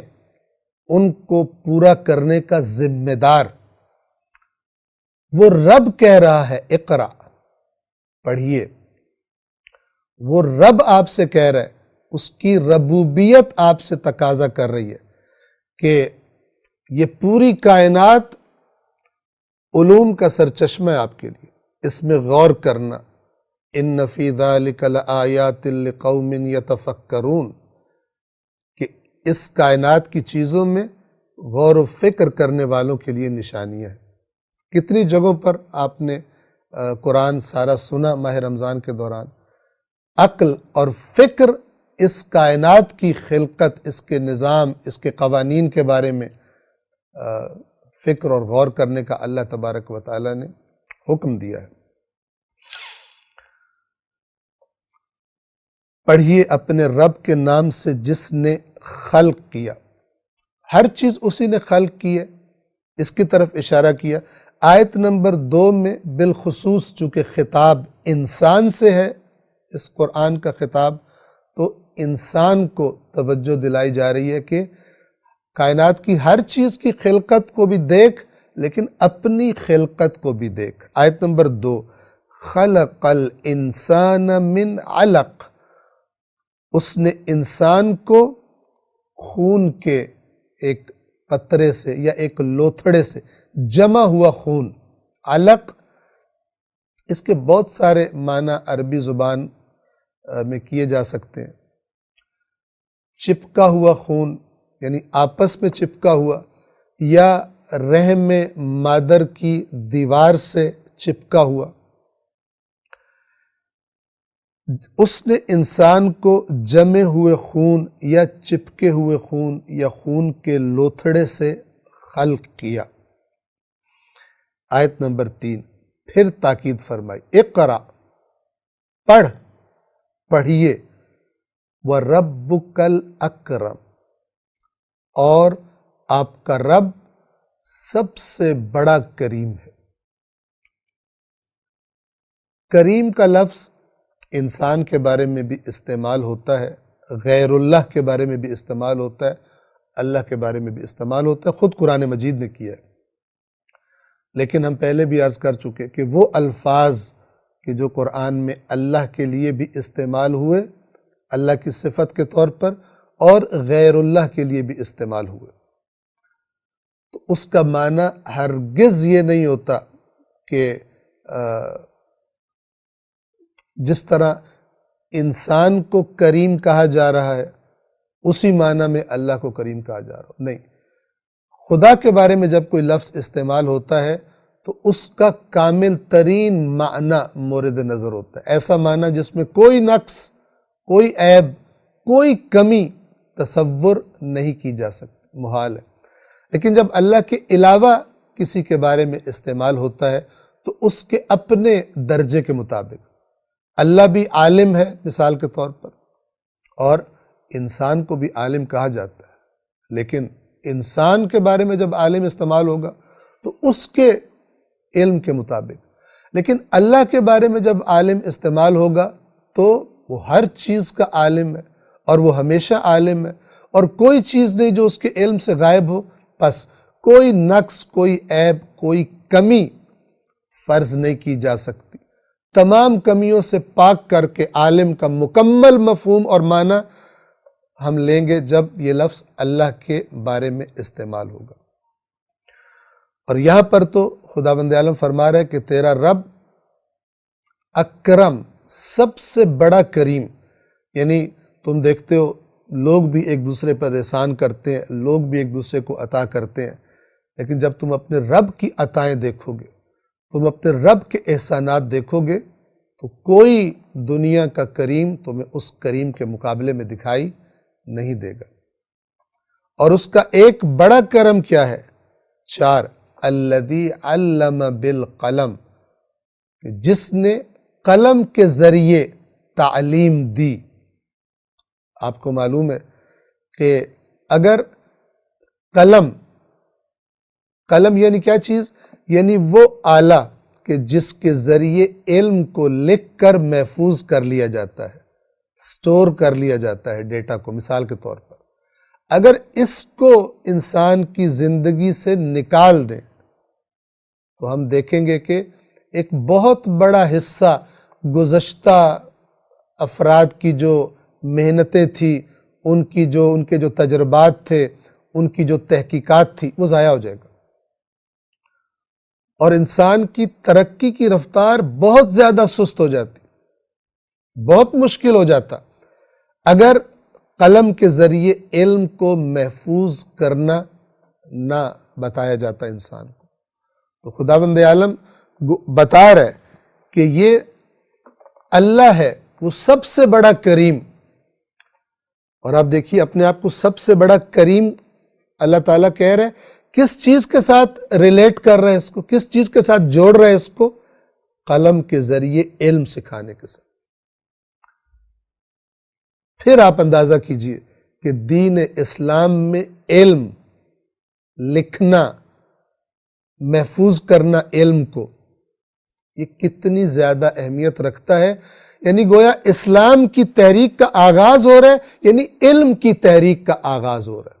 ان کو پورا کرنے کا ذمہ دار وہ رب کہہ رہا ہے اقرا، پڑھیے۔ وہ رب آپ سے کہہ رہا ہے، اس کی ربوبیت آپ سے تقاضا کر رہی ہے کہ یہ پوری کائنات علوم کا سرچشمہ ہے آپ کے لیے، اس میں غور کرنا۔ ان فی ذلک لآیات لقوم یتفکرون، کہ اس کائنات کی چیزوں میں غور و فکر کرنے والوں کے لیے نشانیاں ہیں۔ کتنی جگہوں پر آپ نے قرآن سارا سنا ماہ رمضان کے دوران۔ عقل اور فکر اس کائنات کی خلقت، اس کے نظام، اس کے قوانین کے بارے میں فکر اور غور کرنے کا اللہ تبارک و تعالیٰ نے حکم دیا ہے۔ پڑھیے اپنے رب کے نام سے جس نے خلق کیا۔ ہر چیز اسی نے خلق کی ہے، اس کی طرف اشارہ کیا۔ آیت نمبر 2 میں بالخصوص چونکہ خطاب انسان سے ہے، اس قرآن کا خطاب، تو انسان کو توجہ دلائی جا رہی ہے کہ کائنات کی ہر چیز کی خلقت کو بھی دیکھ، لیکن اپنی خلقت کو بھی دیکھ۔ آیت نمبر 2، خلق الانسان من علق، اس نے انسان کو خون کے ایک قطرے سے یا ایک لوتھڑے سے، جمع ہوا خون، علق، اس کے بہت سارے معنی عربی زبان میں کیے جا سکتے ہیں۔ چپکا ہوا خون یعنی آپس میں چپکا ہوا، یا رحم مادر کی دیوار سے چپکا ہوا۔ اس نے انسان کو جمے ہوئے خون یا چپکے ہوئے خون یا خون کے لوتھڑے سے خلق کیا۔ آیت نمبر 3 پھر تاکید فرمائی، اقرا، پڑھیے، وَرَبُّكَ الْأَكْرَمُ، اور آپ کا رب سب سے بڑا کریم ہے۔ کریم کا لفظ انسان کے بارے میں بھی استعمال ہوتا ہے، غیر اللہ کے بارے میں بھی استعمال ہوتا ہے، اللہ کے بارے میں بھی استعمال ہوتا ہے، خود قرآن مجید نے کیا ہے۔ لیکن ہم پہلے بھی عرض کر چکے کہ وہ الفاظ کہ جو قرآن میں اللہ کے لیے بھی استعمال ہوئے اللہ کی صفت کے طور پر، اور غیر اللہ کے لیے بھی استعمال ہوئے، تو اس کا معنی ہرگز یہ نہیں ہوتا کہ جس طرح انسان کو کریم کہا جا رہا ہے اسی معنی میں اللہ کو کریم کہا جا رہا ہو، نہیں۔ خدا کے بارے میں جب کوئی لفظ استعمال ہوتا ہے تو اس کا کامل ترین معنی مورد نظر ہوتا ہے، ایسا معنی جس میں کوئی نقص، کوئی عیب، کوئی کمی تصور نہیں کی جا سکتی، محال ہے۔ لیکن جب اللہ کے علاوہ کسی کے بارے میں استعمال ہوتا ہے تو اس کے اپنے درجے کے مطابق، اللہ بھی عالم ہے مثال کے طور پر، اور انسان کو بھی عالم کہا جاتا ہے، لیکن انسان کے بارے میں جب عالم استعمال ہوگا تو اس کے علم کے مطابق، لیکن اللہ کے بارے میں جب عالم استعمال ہوگا تو وہ ہر چیز کا عالم ہے، اور وہ ہمیشہ عالم ہے، اور کوئی چیز نہیں جو اس کے علم سے غائب ہو، پس کوئی نقص، کوئی عیب، کوئی کمی فرض نہیں کی جا سکتی۔ تمام کمیوں سے پاک کر کے عالم کا مکمل مفہوم اور معنی ہم لیں گے جب یہ لفظ اللہ کے بارے میں استعمال ہوگا۔ اور یہاں پر تو خداوند عالم فرما رہا ہے کہ تیرا رب اکرم، سب سے بڑا کریم، یعنی تم دیکھتے ہو لوگ بھی ایک دوسرے پر احسان کرتے ہیں، لوگ بھی ایک دوسرے کو عطا کرتے ہیں، لیکن جب تم اپنے رب کی عطائیں دیکھو گے، تم اپنے رب کے احسانات دیکھو گے، تو کوئی دنیا کا کریم تمہیں اس کریم کے مقابلے میں دکھائی نہیں دے گا۔ اور اس کا ایک بڑا کرم کیا ہے؟ 4، الذی علم بالقلم، جس نے قلم کے ذریعے تعلیم دی۔ آپ کو معلوم ہے کہ اگر قلم یعنی کیا چیز؟ یعنی وہ آلہ کہ جس کے ذریعے علم کو لکھ کر محفوظ کر لیا جاتا ہے، سٹور کر لیا جاتا ہے ڈیٹا کو۔ مثال کے طور پر اگر اس کو انسان کی زندگی سے نکال دیں تو ہم دیکھیں گے کہ ایک بہت بڑا حصہ گزشتہ افراد کی جو محنتیں تھیں، ان کے جو تجربات تھے، ان کی جو تحقیقات تھی وہ ضائع ہو جائے گا، اور انسان کی ترقی کی رفتار بہت زیادہ سست ہو جاتی، بہت مشکل ہو جاتا اگر قلم کے ذریعے علم کو محفوظ کرنا نہ بتایا جاتا انسان کو۔ تو خداوند عالم بتا رہا ہے کہ یہ اللہ ہے، وہ سب سے بڑا کریم، اور آپ دیکھیے اپنے آپ کو سب سے بڑا کریم اللہ تعالیٰ کہہ رہے ہیں، کس چیز کے ساتھ ریلیٹ کر رہے ہیں اس کو، کس چیز کے ساتھ جوڑ رہے ہیں اس کو؟ قلم کے ذریعے علم سکھانے کے ساتھ۔ پھر آپ اندازہ کیجئے کہ دین اسلام میں علم، لکھنا، محفوظ کرنا علم کو، یہ کتنی زیادہ اہمیت رکھتا ہے۔ یعنی گویا اسلام کی تحریک کا آغاز ہو رہا ہے، یعنی علم کی تحریک کا آغاز ہو رہا ہے۔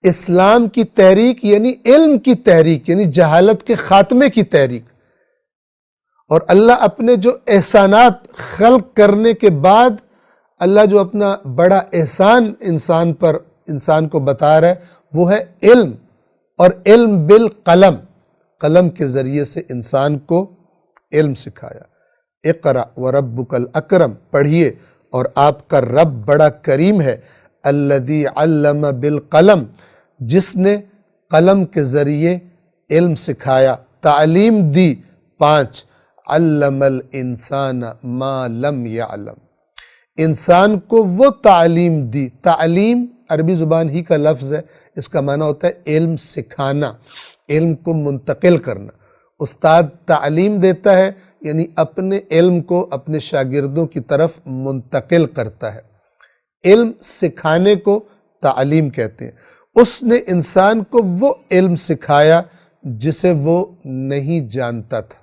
اسلام کی تحریک یعنی علم کی تحریک، یعنی جہالت کے خاتمے کی تحریک۔ اور اللہ اپنے جو احسانات خلق کرنے کے بعد اللہ جو اپنا بڑا احسان انسان کو بتا رہا ہے وہ ہے علم، اور علم بالقلم، قلم کے ذریعے سے انسان کو علم سکھایا۔ اقرأ وربک الاکرم، پڑھیے اور آپ کا رب بڑا کریم ہے۔ الذی علم بالقلم، جس نے قلم کے ذریعے علم سکھایا، تعلیم دی۔ 5 علم الانسان ما لم یعلم، انسان کو وہ تعلیم دی۔ تعلیم عربی زبان ہی کا لفظ ہے، اس کا معنی ہوتا ہے علم سکھانا، علم کو منتقل کرنا۔ استاد تعلیم دیتا ہے یعنی اپنے علم کو اپنے شاگردوں کی طرف منتقل کرتا ہے۔ علم سکھانے کو تعلیم کہتے ہیں۔ اس نے انسان کو وہ علم سکھایا جسے وہ نہیں جانتا تھا۔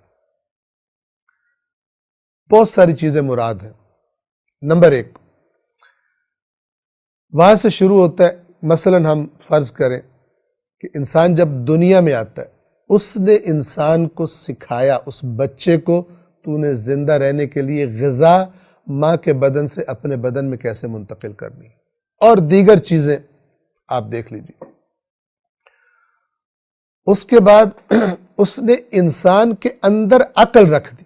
بہت ساری چیزیں مراد ہیں۔ نمبر 1، وہاں سے شروع ہوتا ہے۔ مثلا ہم فرض کریں کہ انسان جب دنیا میں آتا ہے، اس نے انسان کو سکھایا، اس بچے کو تو نے زندہ رہنے کے لیے غذا ماں کے بدن سے اپنے بدن میں کیسے منتقل کرنی، اور دیگر چیزیں آپ دیکھ لیجیے۔ اس کے بعد اس نے انسان کے اندر عقل رکھ دی،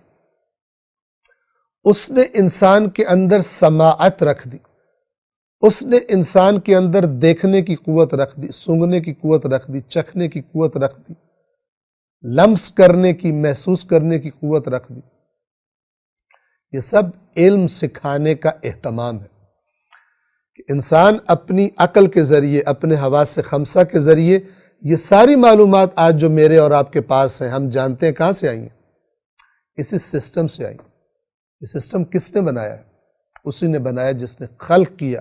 اس نے انسان کے اندر سماعت رکھ دی، اس نے انسان کے اندر دیکھنے کی قوت رکھ دی، سونگھنے کی قوت رکھ دی، چکھنے کی قوت رکھ دی، لمس کرنے کی، محسوس کرنے کی قوت رکھ دی۔ یہ سب علم سکھانے کا اہتمام ہے کہ انسان اپنی عقل کے ذریعے، اپنے حواس خمسہ کے ذریعے یہ ساری معلومات آج جو میرے اور آپ کے پاس ہیں، ہم جانتے ہیں کہاں سے آئی ہیں؟ اسی سسٹم سے آئی۔ یہ سسٹم کس نے بنایا ہے؟ اسی نے بنایا جس نے خلق کیا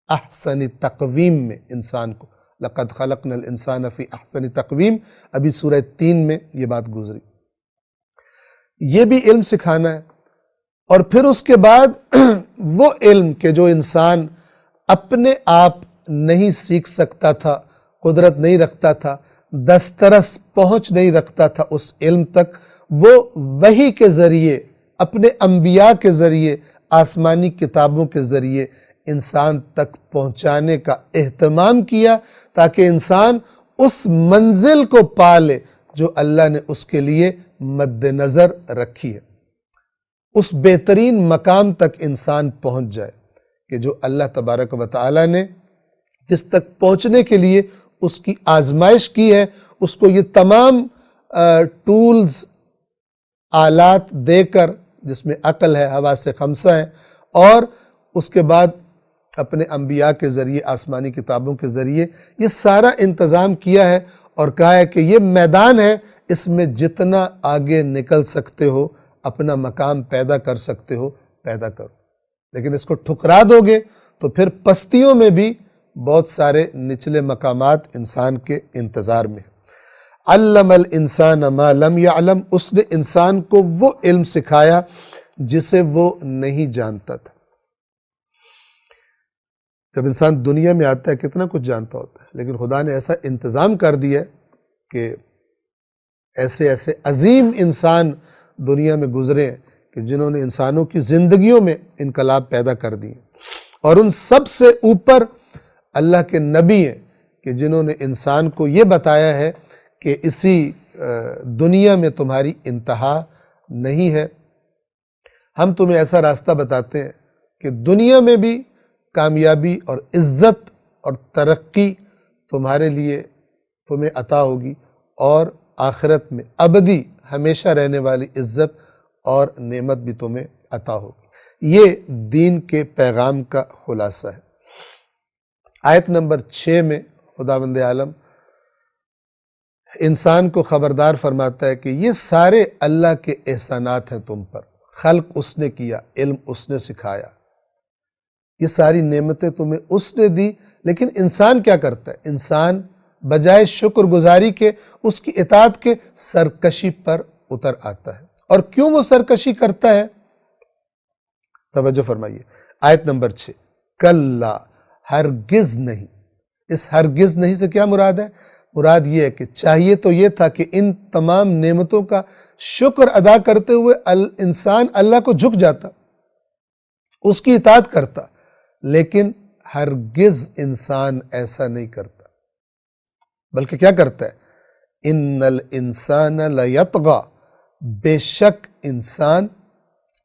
احسن تقویم میں انسان کو۔ لقد خلقنا الانسان فی احسن تقویم، ابھی سورہ 3 میں یہ بات گزری۔ یہ بھی علم سکھانا ہے۔ اور پھر اس کے بعد وہ علم کہ جو انسان اپنے آپ نہیں سیکھ سکتا تھا، قدرت نہیں رکھتا تھا، دسترس پہنچ نہیں رکھتا تھا اس علم تک، وہ وحی کے ذریعے، اپنے انبیاء کے ذریعے، آسمانی کتابوں کے ذریعے انسان تک پہنچانے کا اہتمام کیا، تاکہ انسان اس منزل کو پا لے جو اللہ نے اس کے لیے مد نظر رکھی ہے، اس بہترین مقام تک انسان پہنچ جائے کہ جو اللہ تبارک و تعالی نے جس تک پہنچنے کے لیے اس کی آزمائش کی ہے، اس کو یہ تمام ٹولز، آلات دے کر، جس میں عقل ہے، حواس خمسہ ہے، اور اس کے بعد اپنے انبیاء کے ذریعے، آسمانی کتابوں کے ذریعے یہ سارا انتظام کیا ہے، اور کہا ہے کہ یہ میدان ہے، اس میں جتنا آگے نکل سکتے ہو، اپنا مقام پیدا کر سکتے ہو، پیدا کرو۔ لیکن اس کو ٹھکرا دو گے تو پھر پستیوں میں بھی بہت سارے نچلے مقامات انسان کے انتظار میں ہیں۔ علم الانسان ما لم یعلم، اس نے انسان کو وہ علم سکھایا جسے وہ نہیں جانتا تھا۔ جب انسان دنیا میں آتا ہے کتنا کچھ جانتا ہوتا ہے، لیکن خدا نے ایسا انتظام کر دیا کہ ایسے ایسے عظیم انسان دنیا میں گزرے ہیں کہ جنہوں نے انسانوں کی زندگیوں میں انقلاب پیدا کر دیے، اور ان سب سے اوپر اللہ کے نبی ہیں کہ جنہوں نے انسان کو یہ بتایا ہے کہ اسی دنیا میں تمہاری انتہا نہیں ہے، ہم تمہیں ایسا راستہ بتاتے ہیں کہ دنیا میں بھی کامیابی اور عزت اور ترقی تمہارے لیے تمہیں عطا ہوگی، اور آخرت میں ابدی ہمیشہ رہنے والی عزت اور نعمت بھی تمہیں عطا ہوگی۔ یہ دین کے پیغام کا خلاصہ ہے۔ آیت نمبر 6 میں خداوند عالم انسان کو خبردار فرماتا ہے کہ یہ سارے اللہ کے احسانات ہیں تم پر، خلق اس نے کیا، علم اس نے سکھایا، یہ ساری نعمتیں تمہیں اس نے دی، لیکن انسان کیا کرتا ہے؟ انسان بجائے شکر گزاری کے، اس کی اطاعت کے، سرکشی پر اتر آتا ہے۔ اور کیوں وہ سرکشی کرتا ہے؟ توجہ فرمائیے، آیت نمبر 6، کلا، ہرگز نہیں۔ اس ہرگز نہیں سے کیا مراد ہے؟ مراد یہ ہے کہ چاہیے تو یہ تھا کہ ان تمام نعمتوں کا شکر ادا کرتے ہوئے انسان اللہ کو جھک جاتا، اس کی اطاعت کرتا، لیکن ہرگز انسان ایسا نہیں کرتا، بلکہ کیا کرتا ہے؟ ان الانسان لیطغی، بے شک انسان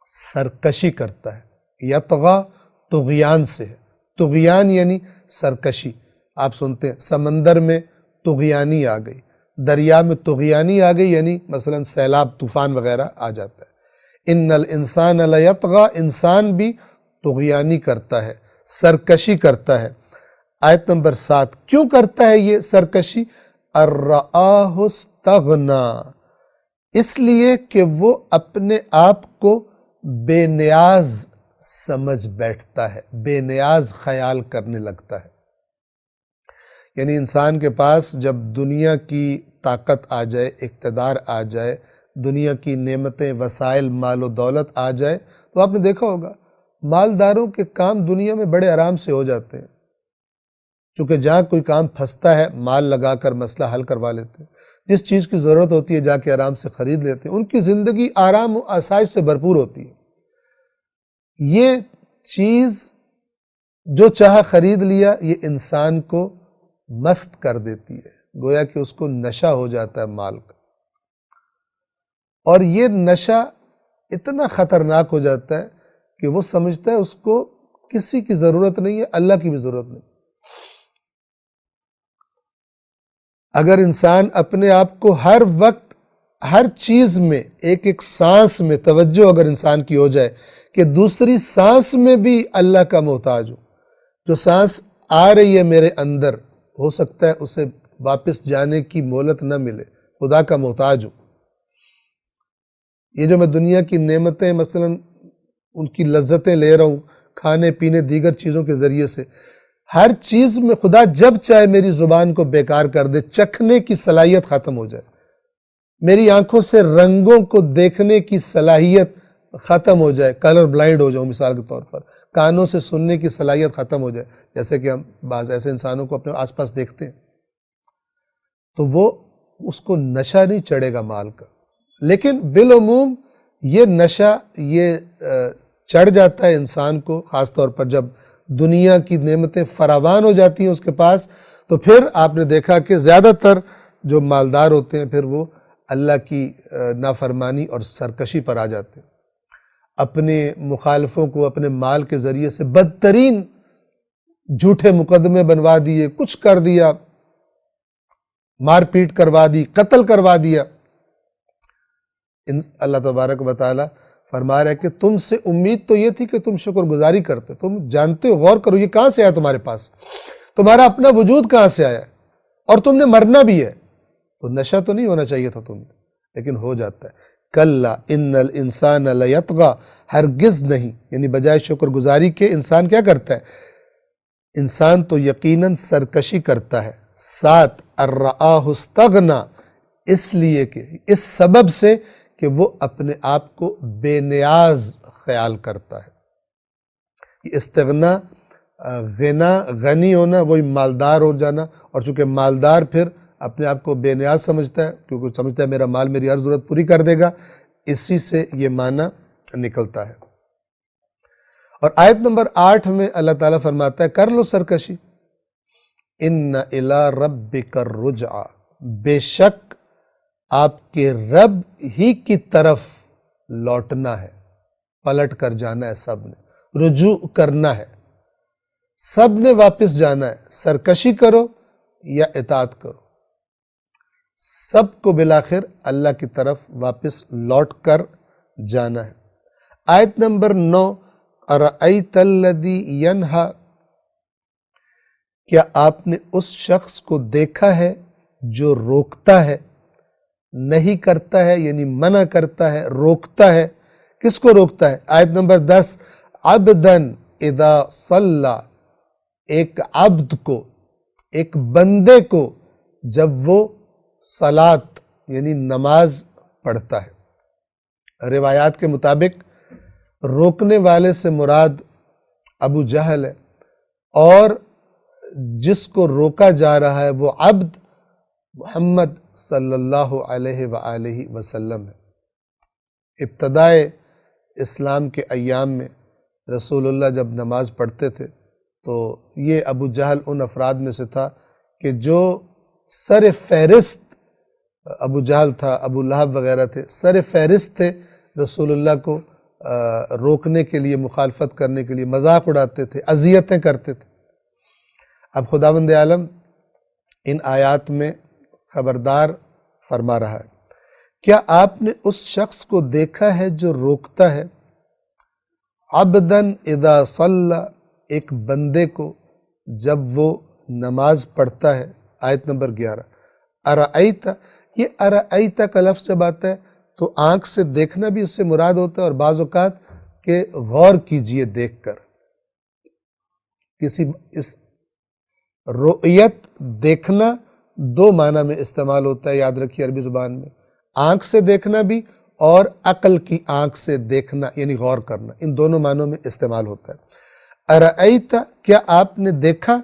سرکشی کرتا ہے۔ یطغی طغیان سے ہے، طغیان یعنی سرکشی۔ آپ سنتے ہیں سمندر میں طغیانی آ گئی، دریا میں طغیانی آ گئی، یعنی مثلا سیلاب، طوفان وغیرہ آ جاتا ہے۔ ان الانسان لیطغی، انسان بھی طغیانی کرتا ہے، سرکشی کرتا ہے۔ آیت نمبر 7، کیوں کرتا ہے یہ سرکشی؟ ارآہ استغنا، اس لیے کہ وہ اپنے آپ کو بے نیاز سمجھ بیٹھتا ہے، بے نیاز خیال کرنے لگتا ہے۔ یعنی انسان کے پاس جب دنیا کی طاقت آ جائے، اقتدار آ جائے، دنیا کی نعمتیں، وسائل، مال و دولت آ جائے، تو آپ نے دیکھا ہوگا مالداروں کے کام دنیا میں بڑے آرام سے ہو جاتے ہیں، چونکہ جہاں کوئی کام پھنستا ہے مال لگا کر مسئلہ حل کروا لیتے ہیں، جس چیز کی ضرورت ہوتی ہے جا کے آرام سے خرید لیتے ہیں، ان کی زندگی آرام و آسائش سے بھرپور ہوتی ہے۔ یہ چیز جو چاہا خرید لیا، یہ انسان کو مست کر دیتی ہے، گویا کہ اس کو نشہ ہو جاتا ہے مال کا، اور یہ نشہ اتنا خطرناک ہو جاتا ہے کہ وہ سمجھتا ہے اس کو کسی کی ضرورت نہیں ہے، اللہ کی بھی ضرورت نہیں۔ اگر انسان اپنے آپ کو ہر وقت ہر چیز میں، ایک ایک سانس میں توجہ اگر انسان کی ہو جائے کہ دوسری سانس میں بھی اللہ کا محتاج ہو، جو سانس آ رہی ہے میرے اندر، ہو سکتا ہے اسے واپس جانے کی مہلت نہ ملے، خدا کا محتاج ہوں۔ یہ جو میں دنیا کی نعمتیں مثلا ان کی لذتیں لے رہا ہوں، کھانے پینے دیگر چیزوں کے ذریعے سے، ہر چیز میں خدا جب چاہے میری زبان کو بیکار کر دے، چکھنے کی صلاحیت ختم ہو جائے، میری آنکھوں سے رنگوں کو دیکھنے کی صلاحیت ختم ہو جائے، کلر بلائنڈ ہو جاؤں مثال کے طور پر، کانوں سے سننے کی صلاحیت ختم ہو جائے، جیسے کہ ہم بعض ایسے انسانوں کو اپنے آس پاس دیکھتے ہیں، تو وہ اس کو نشہ نہیں چڑھے گا مال کا، لیکن بالعموم یہ نشہ یہ چڑھ جاتا ہے انسان کو، خاص طور پر جب دنیا کی نعمتیں فراوان ہو جاتی ہیں اس کے پاس، تو پھر آپ نے دیکھا کہ زیادہ تر جو مالدار ہوتے ہیں پھر وہ اللہ کی نافرمانی اور سرکشی پر آ جاتے ہیں، اپنے مخالفوں کو اپنے مال کے ذریعے سے بدترین جھوٹے مقدمے بنوا دیے، کچھ کر دیا، مار پیٹ کروا دی، قتل کروا دیا۔ اللہ تبارک و تعالیٰ فرما رہا ہے کہ تم سے امید تو یہ تھی کہ تم شکر گزاری کرتے، تم جانتے ہو، غور کرو یہ کہاں سے آیا تمہارے پاس، تمہارا اپنا وجود کہاں سے آیا، اور تم نے مرنا بھی ہے، تو نشہ تو نہیں ہونا چاہیے تھا تمہیں، لیکن ہو جاتا ہے۔ کلا ان الانسان لیطغی، ہرگز نہیں، یعنی بجائے شکر گزاری کے انسان کیا کرتا ہے؟ انسان تو یقیناً سرکشی کرتا ہے۔ 7 ارآہ استغنا، اس لیے کہ اس سبب سے کہ وہ اپنے آپ کو بے نیاز خیال کرتا ہے۔ استغنا، غنا، غنی ہونا، وہی مالدار ہو جانا، اور چونکہ مالدار پھر اپنے آپ کو بے نیاز سمجھتا ہے، کیونکہ سمجھتا ہے میرا مال میری ہر ضرورت پوری کر دے گا، اسی سے یہ معنی نکلتا ہے۔ اور آیت نمبر 8 میں اللہ تعالیٰ فرماتا ہے کر لو سرکشی، ان الی ربک الرجع، بے شک آپ کے رب ہی کی طرف لوٹنا ہے، پلٹ کر جانا ہے، سب نے رجوع کرنا ہے، سب نے واپس جانا ہے، سرکشی کرو یا اطاعت کرو، سب کو بالآخر اللہ کی طرف واپس لوٹ کر جانا ہے۔ آیت نمبر 9، ارأیت الذی ینہا، کیا آپ نے اس شخص کو دیکھا ہے جو روکتا ہے، نہیں کرتا ہے یعنی منع کرتا ہے، روکتا ہے، کس کو روکتا ہے؟ آیت نمبر 10، عبدن اذا صلی، ایک عبد کو، ایک بندے کو جب وہ صلاۃ یعنی نماز پڑھتا ہے۔ روایات کے مطابق روکنے والے سے مراد ابو جہل ہے، اور جس کو روکا جا رہا ہے وہ عبد محمد صلی اللہ علیہ وآلہ وسلم ہے۔ ابتدائے اسلام کے ایام میں رسول اللہ جب نماز پڑھتے تھے تو یہ ابو جہل ان افراد میں سے تھا کہ جو سر فہرست، ابو جہل تھا، ابو لہب وغیرہ تھے، سر فہرست تھے رسول اللہ کو روکنے کے لیے، مخالفت کرنے کے لیے، مذاق اڑاتے تھے، اذیتیں کرتے تھے۔ اب خداوند عالم ان آیات میں خبردار فرما رہا ہے، کیا آپ نے اس شخص کو دیکھا ہے جو روکتا ہے، عبدن اذا صلی، ایک بندے کو جب وہ نماز پڑھتا ہے۔ آیت نمبر 11، ارأیت، یہ ارأیت کا لفظ جب آتا ہے تو آنکھ سے دیکھنا بھی اس سے مراد ہوتا ہے، اور بعض اوقات کہ غور کیجئے دیکھ کر، کسی اس رؤیت دیکھنا دو معنی میں استعمال ہوتا ہے، یاد رکھیے عربی زبان میں، آنکھ سے دیکھنا بھی اور عقل کی آنکھ سے دیکھنا یعنی غور کرنا، ان دونوں معنوں میں استعمال ہوتا ہے۔ ارأیت، کیا آپ نے دیکھا،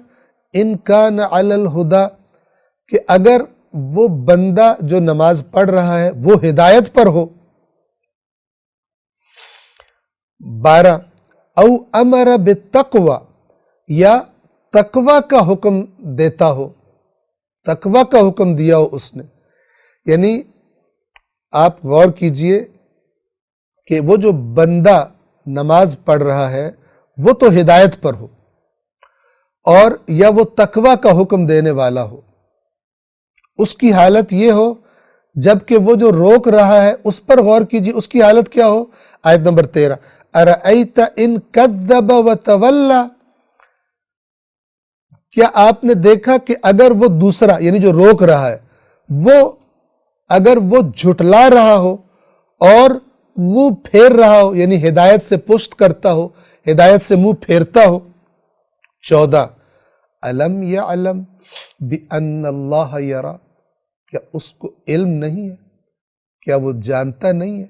ان کان علی الہدی، کہ اگر وہ بندہ جو نماز پڑھ رہا ہے وہ ہدایت پر ہو۔ 12، او امر بالتقوی، یا تقوی کا حکم دیتا ہو، تقوی کا حکم دیا ہو اس نے، یعنی آپ غور کیجئے کہ وہ جو بندہ نماز پڑھ رہا ہے وہ تو ہدایت پر ہو، اور یا وہ تقوی کا حکم دینے والا ہو، اس کی حالت یہ ہو، جبکہ وہ جو روک رہا ہے اس پر غور کیجئے اس کی حالت کیا ہو۔ آیت نمبر 13، ارأیت ان کذب وتولی، کیا آپ نے دیکھا کہ اگر وہ دوسرا یعنی جو روک رہا ہے وہ اگر وہ جھٹلا رہا ہو اور منہ پھیر رہا ہو، یعنی ہدایت سے پشت کرتا ہو، ہدایت سے منہ پھیرتا ہو۔ 14، الم یعلم بان اللہ یری، کیا اس کو علم نہیں ہے، کیا وہ جانتا نہیں ہے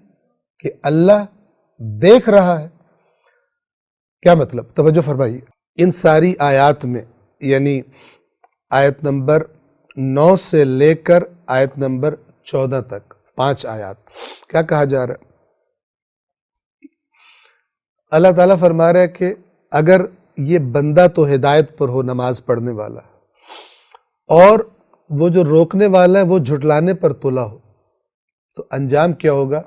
کہ اللہ دیکھ رہا ہے؟ کیا مطلب؟ توجہ فرمائیے، ان ساری آیات میں یعنی آیت نمبر 9 سے لے کر آیت نمبر 14 تک 5 آیات کیا کہا جا رہا ہے؟ اللہ تعالیٰ فرما رہا ہے کہ اگر یہ بندہ تو ہدایت پر ہو، نماز پڑھنے والا، اور وہ جو روکنے والا ہے وہ جھٹلانے پر تلا ہو، تو انجام کیا ہوگا؟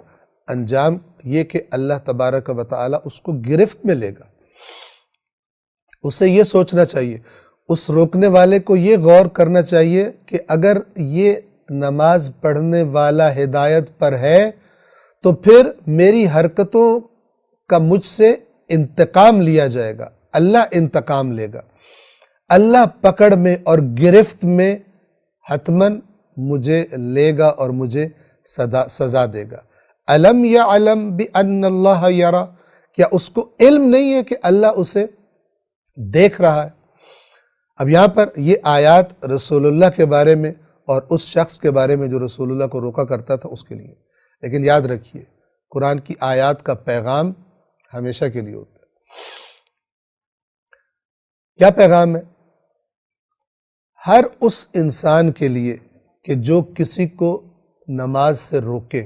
انجام یہ کہ اللہ تبارک و تعالیٰ اس کو گرفت میں لے گا۔ اسے یہ سوچنا چاہیے، اس روکنے والے کو یہ غور کرنا چاہیے کہ اگر یہ نماز پڑھنے والا ہدایت پر ہے تو پھر میری حرکتوں کا مجھ سے انتقام لیا جائے گا، اللہ انتقام لے گا، اللہ پکڑ میں اور گرفت میں حتماً مجھے لے گا اور مجھے سزا دے گا۔ الم یعلم بان اللہ یری، کیا اس کو علم نہیں ہے کہ اللہ اسے دیکھ رہا ہے؟ اب یہاں پر یہ آیات رسول اللہ کے بارے میں اور اس شخص کے بارے میں جو رسول اللہ کو روکا کرتا تھا اس کے لیے، لیکن یاد رکھیے قرآن کی آیات کا پیغام ہمیشہ کے لیے ہوتا ہے۔ کیا پیغام ہے؟ ہر اس انسان کے لیے کہ جو کسی کو نماز سے روکے،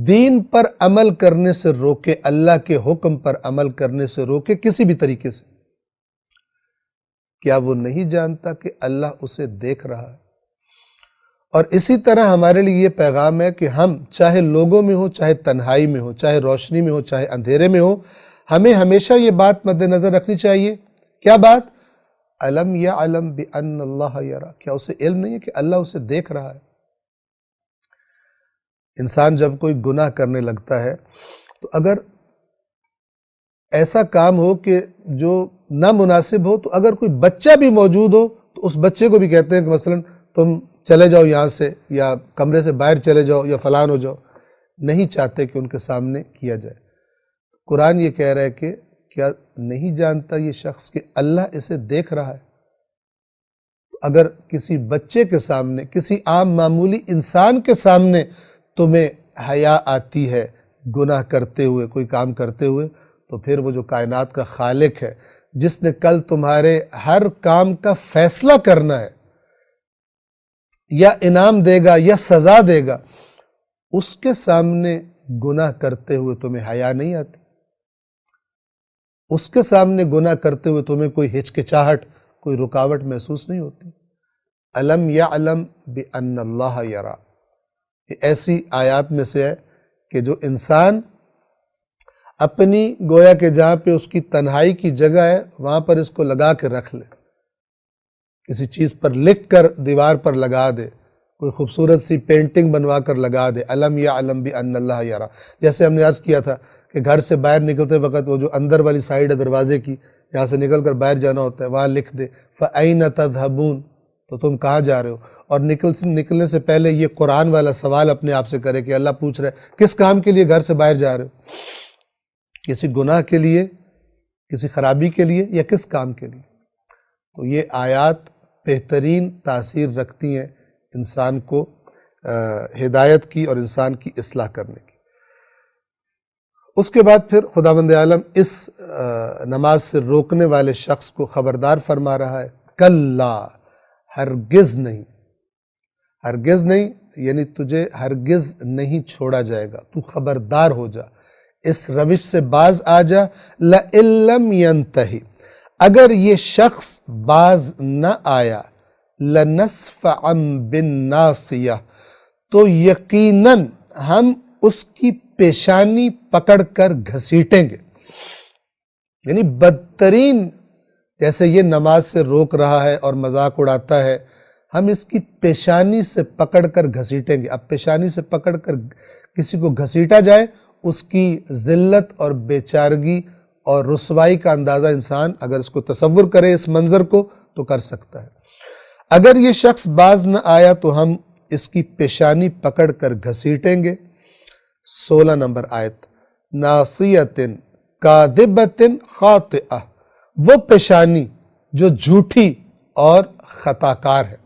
دین پر عمل کرنے سے روکے، اللہ کے حکم پر عمل کرنے سے روکے، کسی بھی طریقے سے، کیا وہ نہیں جانتا کہ اللہ اسے دیکھ رہا ہے؟ اور اسی طرح ہمارے لیے یہ پیغام ہے کہ ہم چاہے لوگوں میں ہوں، چاہے تنہائی میں ہوں، چاہے روشنی میں ہوں، چاہے اندھیرے میں ہوں، ہمیں ہمیشہ یہ بات مد نظر رکھنی چاہیے۔ کیا بات؟ الم یعلم بان اللہ یرا، کیا اسے علم نہیں ہے کہ اللہ اسے دیکھ رہا ہے؟ انسان جب کوئی گناہ کرنے لگتا ہے تو اگر ایسا کام ہو کہ جو نامناسب ہو، تو اگر کوئی بچہ بھی موجود ہو تو اس بچے کو بھی کہتے ہیں کہ مثلا تم چلے جاؤ یہاں سے، یا کمرے سے باہر چلے جاؤ، یا فلان ہو جاؤ، نہیں چاہتے کہ ان کے سامنے کیا جائے۔ قرآن یہ کہہ رہا ہے کہ کیا نہیں جانتا یہ شخص کہ اللہ اسے دیکھ رہا ہے؟ اگر کسی بچے کے سامنے، کسی عام معمولی انسان کے سامنے تمہیں حیا آتی ہے گناہ کرتے ہوئے، کوئی کام کرتے ہوئے، تو پھر وہ جو کائنات کا خالق ہے، جس نے کل تمہارے ہر کام کا فیصلہ کرنا ہے، یا انعام دے گا یا سزا دے گا، اس کے سامنے گناہ کرتے ہوئے تمہیں حیا نہیں آتی؟ اس کے سامنے گناہ کرتے ہوئے تمہیں کوئی ہچکچاہٹ، کوئی رکاوٹ محسوس نہیں ہوتی؟ الم یعلم بان اللہ یرا، یہ ایسی آیات میں سے ہے کہ جو انسان اپنی گویا کہ جہاں پہ اس کی تنہائی کی جگہ ہے وہاں پر اس کو لگا کے رکھ لے، کسی چیز پر لکھ کر دیوار پر لگا دے، کوئی خوبصورت سی پینٹنگ بنوا کر لگا دے، الم یعلم بان اللہ یرا۔ جیسے ہم نے عرض کیا تھا کہ گھر سے باہر نکلتے وقت وہ جو اندر والی سائیڈ ہے دروازے کی، جہاں سے نکل کر باہر جانا ہوتا ہے، وہاں لکھ دے فَأَيْنَ تَذْهَبُونَ، تو تم کہاں جا رہے ہو؟ اور نکلنے سے پہلے یہ قرآن والا سوال اپنے آپ سے کرے کہ اللہ پوچھ رہا ہے کس کام کے لیے گھر سے باہر جا رہے ہو؟ کسی گناہ کے لیے، کسی خرابی کے لیے، یا کس کام کے لیے؟ تو یہ آیات بہترین تاثیر رکھتی ہیں انسان کو ہدایت کی اور انسان کی اصلاح کرنے کی۔ اس کے بعد پھر خداوند عالم اس نماز سے روکنے والے شخص کو خبردار فرما رہا ہے، کلا، ہرگز نہیں، ہرگز نہیں، یعنی تجھے ہرگز نہیں چھوڑا جائے گا، تو خبردار ہو جا، اس روش سے باز آ جا، لَإِن لَّمْ يَنْتَهِ، اگر یہ شخص باز نہ آیا، لَنَسْفَعًا بِالنَّاصِيَةِ، تو یقیناً ہم اس کی پیشانی پکڑ کر گھسیٹیں گے۔ یعنی بدترین، جیسے یہ نماز سے روک رہا ہے اور مذاق اڑاتا ہے، ہم اس کی پیشانی سے پکڑ کر گھسیٹیں گے۔ اب پیشانی سے پکڑ کر کسی کو گھسیٹا جائے، اس کی ذلت اور بیچارگی اور رسوائی کا اندازہ انسان اگر اس کو تصور کرے اس منظر کو تو کر سکتا ہے۔ اگر یہ شخص باز نہ آیا تو ہم اس کی پیشانی پکڑ کر گھسیٹیں گے۔ 16 نمبر آیت، ناصیۃ کاذبۃ خاطئہ، وہ پیشانی جو جھوٹی اور خطا کار ہے۔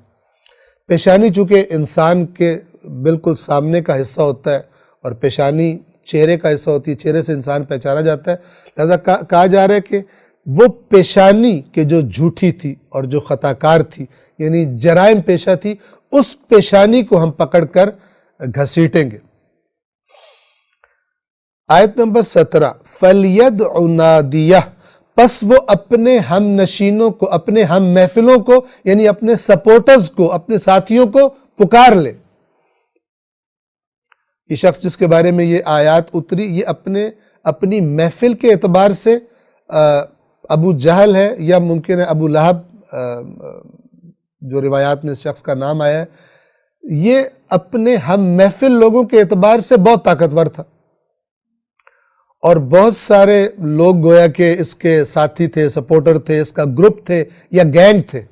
پیشانی چونکہ انسان کے بالکل سامنے کا حصہ ہوتا ہے اور پیشانی چہرے کا حصہ ہوتی ہے، چہرے سے انسان پہچانا جاتا ہے، لہذا کہا جا رہا ہے کہ وہ پیشانی کہ جو جھوٹی تھی اور جو خطا کار تھی، یعنی جرائم پیشہ تھی، اس پیشانی کو ہم پکڑ کر گھسیٹیں گے۔ آیت نمبر 17، فَلْيَدْعُ نَادِيَهُ، پس وہ اپنے ہم نشینوں کو، اپنے ہم محفلوں کو، یعنی اپنے سپورٹرز کو، اپنے ساتھیوں کو پکار لے۔ یہ شخص جس کے بارے میں یہ آیات اتری، یہ اپنی محفل کے اعتبار سے ابو جہل ہے، یا ممکن ہے ابو لہب، جو روایات میں اس شخص کا نام آیا ہے، یہ اپنے ہم محفل لوگوں کے اعتبار سے بہت طاقتور تھا، اور بہت سارے لوگ گویا کہ اس کے ساتھی تھے، سپورٹر تھے، اس کا گروپ تھے یا گینگ تھے۔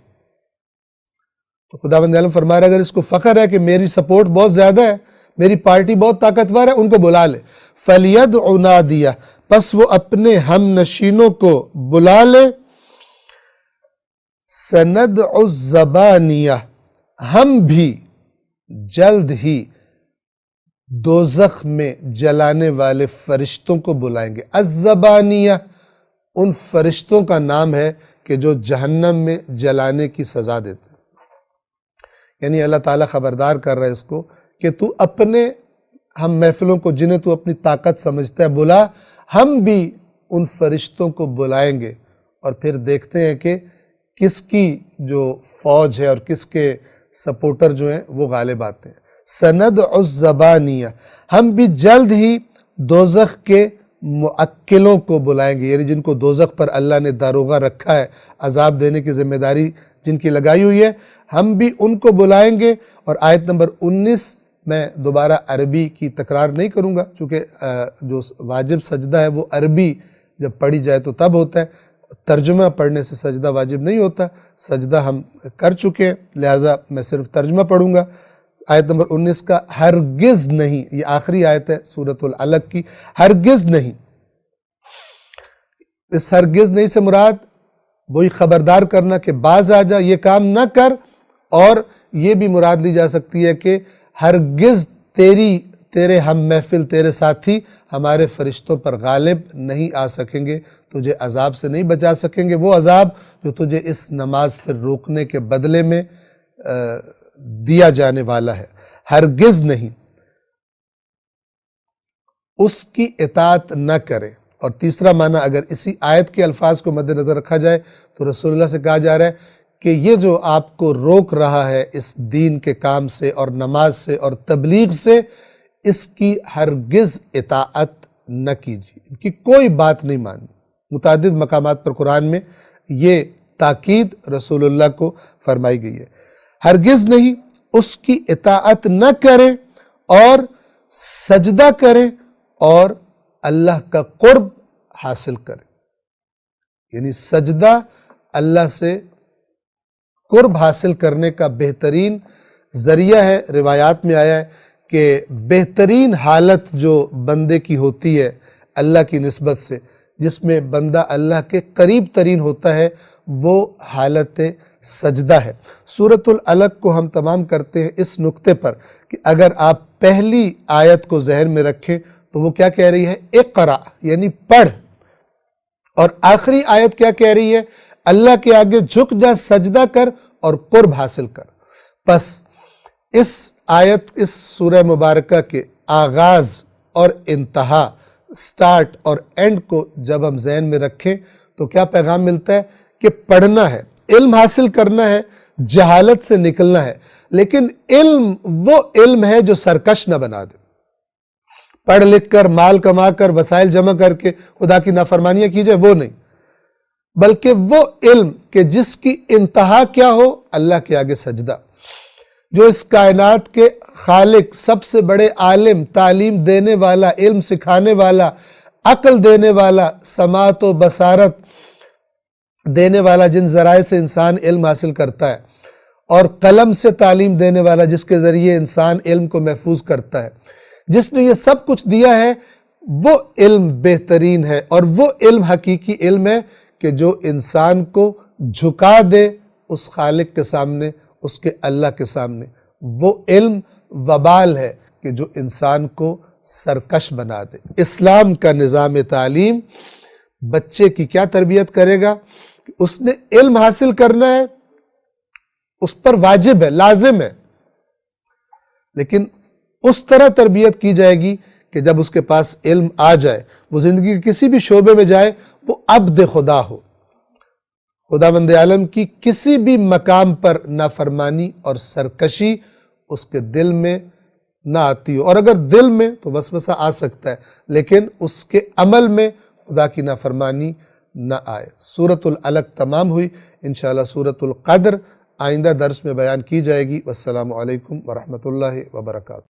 تو خداوند عالم فرما رہا ہے اگر اس کو فخر ہے کہ میری سپورٹ بہت زیادہ ہے، میری پارٹی بہت طاقتور ہے، ان کو بلا لے۔ فَلْيَدْعُ نَادِيَهُ، پس وہ اپنے ہم نشینوں کو بلا لے۔ سَنَدْعُ الزَّبَانِيَةَ، ہم بھی جلد ہی دوزخ میں جلانے والے فرشتوں کو بلائیں گے۔ الزبانیہ ان فرشتوں کا نام ہے کہ جو جہنم میں جلانے کی سزا دیتے ہیں۔ یعنی اللہ تعالیٰ خبردار کر رہا ہے اس کو کہ تو اپنے ہم محفلوں کو جنہیں تو اپنی طاقت سمجھتا ہے بلا، ہم بھی ان فرشتوں کو بلائیں گے، اور پھر دیکھتے ہیں کہ کس کی جو فوج ہے اور کس کے سپورٹر جو ہیں وہ غالب آتے ہیں۔ سندع الزبانیہ، ہم بھی جلد ہی دوزخ کے معکلوں کو بلائیں گے، یعنی جن کو دوزخ پر اللہ نے داروغہ رکھا ہے، عذاب دینے کی ذمہ داری جن کی لگائی ہوئی ہے، ہم بھی ان کو بلائیں گے۔ اور آیت نمبر 19 میں دوبارہ عربی کی تکرار نہیں کروں گا، چونکہ جو واجب سجدہ ہے وہ عربی جب پڑھی جائے تو تب ہوتا ہے، ترجمہ پڑھنے سے سجدہ واجب نہیں ہوتا، سجدہ ہم کر چکے ہیں، لہٰذا میں صرف ترجمہ پڑھوں گا۔ آیت نمبر 19 کا ہرگز نہیں، یہ آخری آیت ہے سورۃ العلق کی، ہرگز نہیں، اس ہرگز نہیں سے مراد وہی خبردار کرنا کہ باز آ جا، یہ کام نہ کر، اور یہ بھی مراد لی جا سکتی ہے کہ ہرگز تیرے ہم محفل، تیرے ساتھی ہمارے فرشتوں پر غالب نہیں آ سکیں گے، تجھے عذاب سے نہیں بچا سکیں گے، وہ عذاب جو تجھے اس نماز سے روکنے کے بدلے میں دیا جانے والا ہے، ہرگز نہیں اس کی اطاعت نہ کرے۔ اور تیسرا معنی اگر اسی آیت کے الفاظ کو مد نظر رکھا جائے تو رسول اللہ سے کہا جا رہا ہے کہ یہ جو آپ کو روک رہا ہے اس دین کے کام سے اور نماز سے اور تبلیغ سے، اس کی ہرگز اطاعت نہ کیجیے، ان کی کوئی بات نہیں مانی۔ متعدد مقامات پر قرآن میں یہ تاکید رسول اللہ کو فرمائی گئی ہے، ہرگز نہیں اس کی اطاعت نہ کرے اور سجدہ کرے اور اللہ کا قرب حاصل کرے، یعنی سجدہ اللہ سے قرب حاصل کرنے کا بہترین ذریعہ ہے۔ روایات میں آیا ہے کہ بہترین حالت جو بندے کی ہوتی ہے اللہ کی نسبت سے، جس میں بندہ اللہ کے قریب ترین ہوتا ہے، وہ حالت سجدہ ہے۔ سورۃ العلق کو ہم تمام کرتے ہیں اس نقطے پر کہ اگر آپ پہلی آیت کو ذہن میں رکھیں تو وہ کیا کہہ رہی ہے؟ اقرا، یعنی پڑھ، اور آخری آیت کیا کہہ رہی ہے؟ اللہ کے آگے جھک جا، سجدہ کر اور قرب حاصل کر۔ پس اس آیت، اس سورہ مبارکہ کے آغاز اور انتہا، سٹارٹ اور اینڈ کو جب ہم ذہن میں رکھیں تو کیا پیغام ملتا ہے؟ کہ پڑھنا ہے، علم حاصل کرنا ہے، جہالت سے نکلنا ہے، لیکن علم وہ علم ہے جو سرکش نہ بنا دے۔ پڑھ لکھ کر، مال کما کر، وسائل جمع کر کے خدا کی نافرمانیاں کی جائے، وہ نہیں، بلکہ وہ علم کہ جس کی انتہا کیا ہو؟ اللہ کے آگے سجدہ، جو اس کائنات کے خالق، سب سے بڑے عالم، تعلیم دینے والا، علم سکھانے والا، عقل دینے والا، سماعت و بصارت دینے والا، جن ذرائع سے انسان علم حاصل کرتا ہے، اور قلم سے تعلیم دینے والا، جس کے ذریعے انسان علم کو محفوظ کرتا ہے، جس نے یہ سب کچھ دیا ہے، وہ علم بہترین ہے، اور وہ علم حقیقی علم ہے کہ جو انسان کو جھکا دے اس خالق کے سامنے، اس کے اللہ کے سامنے۔ وہ علم وبال ہے کہ جو انسان کو سرکش بنا دے۔ اسلام کا نظام تعلیم بچے کی کیا تربیت کرے گا؟ کہ اس نے علم حاصل کرنا ہے، اس پر واجب ہے، لازم ہے، لیکن اس طرح تربیت کی جائے گی کہ جب اس کے پاس علم آ جائے، وہ زندگی کے کسی بھی شعبے میں جائے، وہ عبد خدا ہو، خداوند عالم کی کسی بھی مقام پر نافرمانی اور سرکشی اس کے دل میں نہ آتی ہو، اور اگر دل میں تو وسوسہ آ سکتا ہے، لیکن اس کے عمل میں خدا کی نافرمانی نہ آئے۔ سورۃ العلق تمام ہوئی، انشاءاللہ سورۃ القدر آئندہ درس میں بیان کی جائے گی۔ والسلام علیکم ورحمۃ اللہ وبرکاتہ۔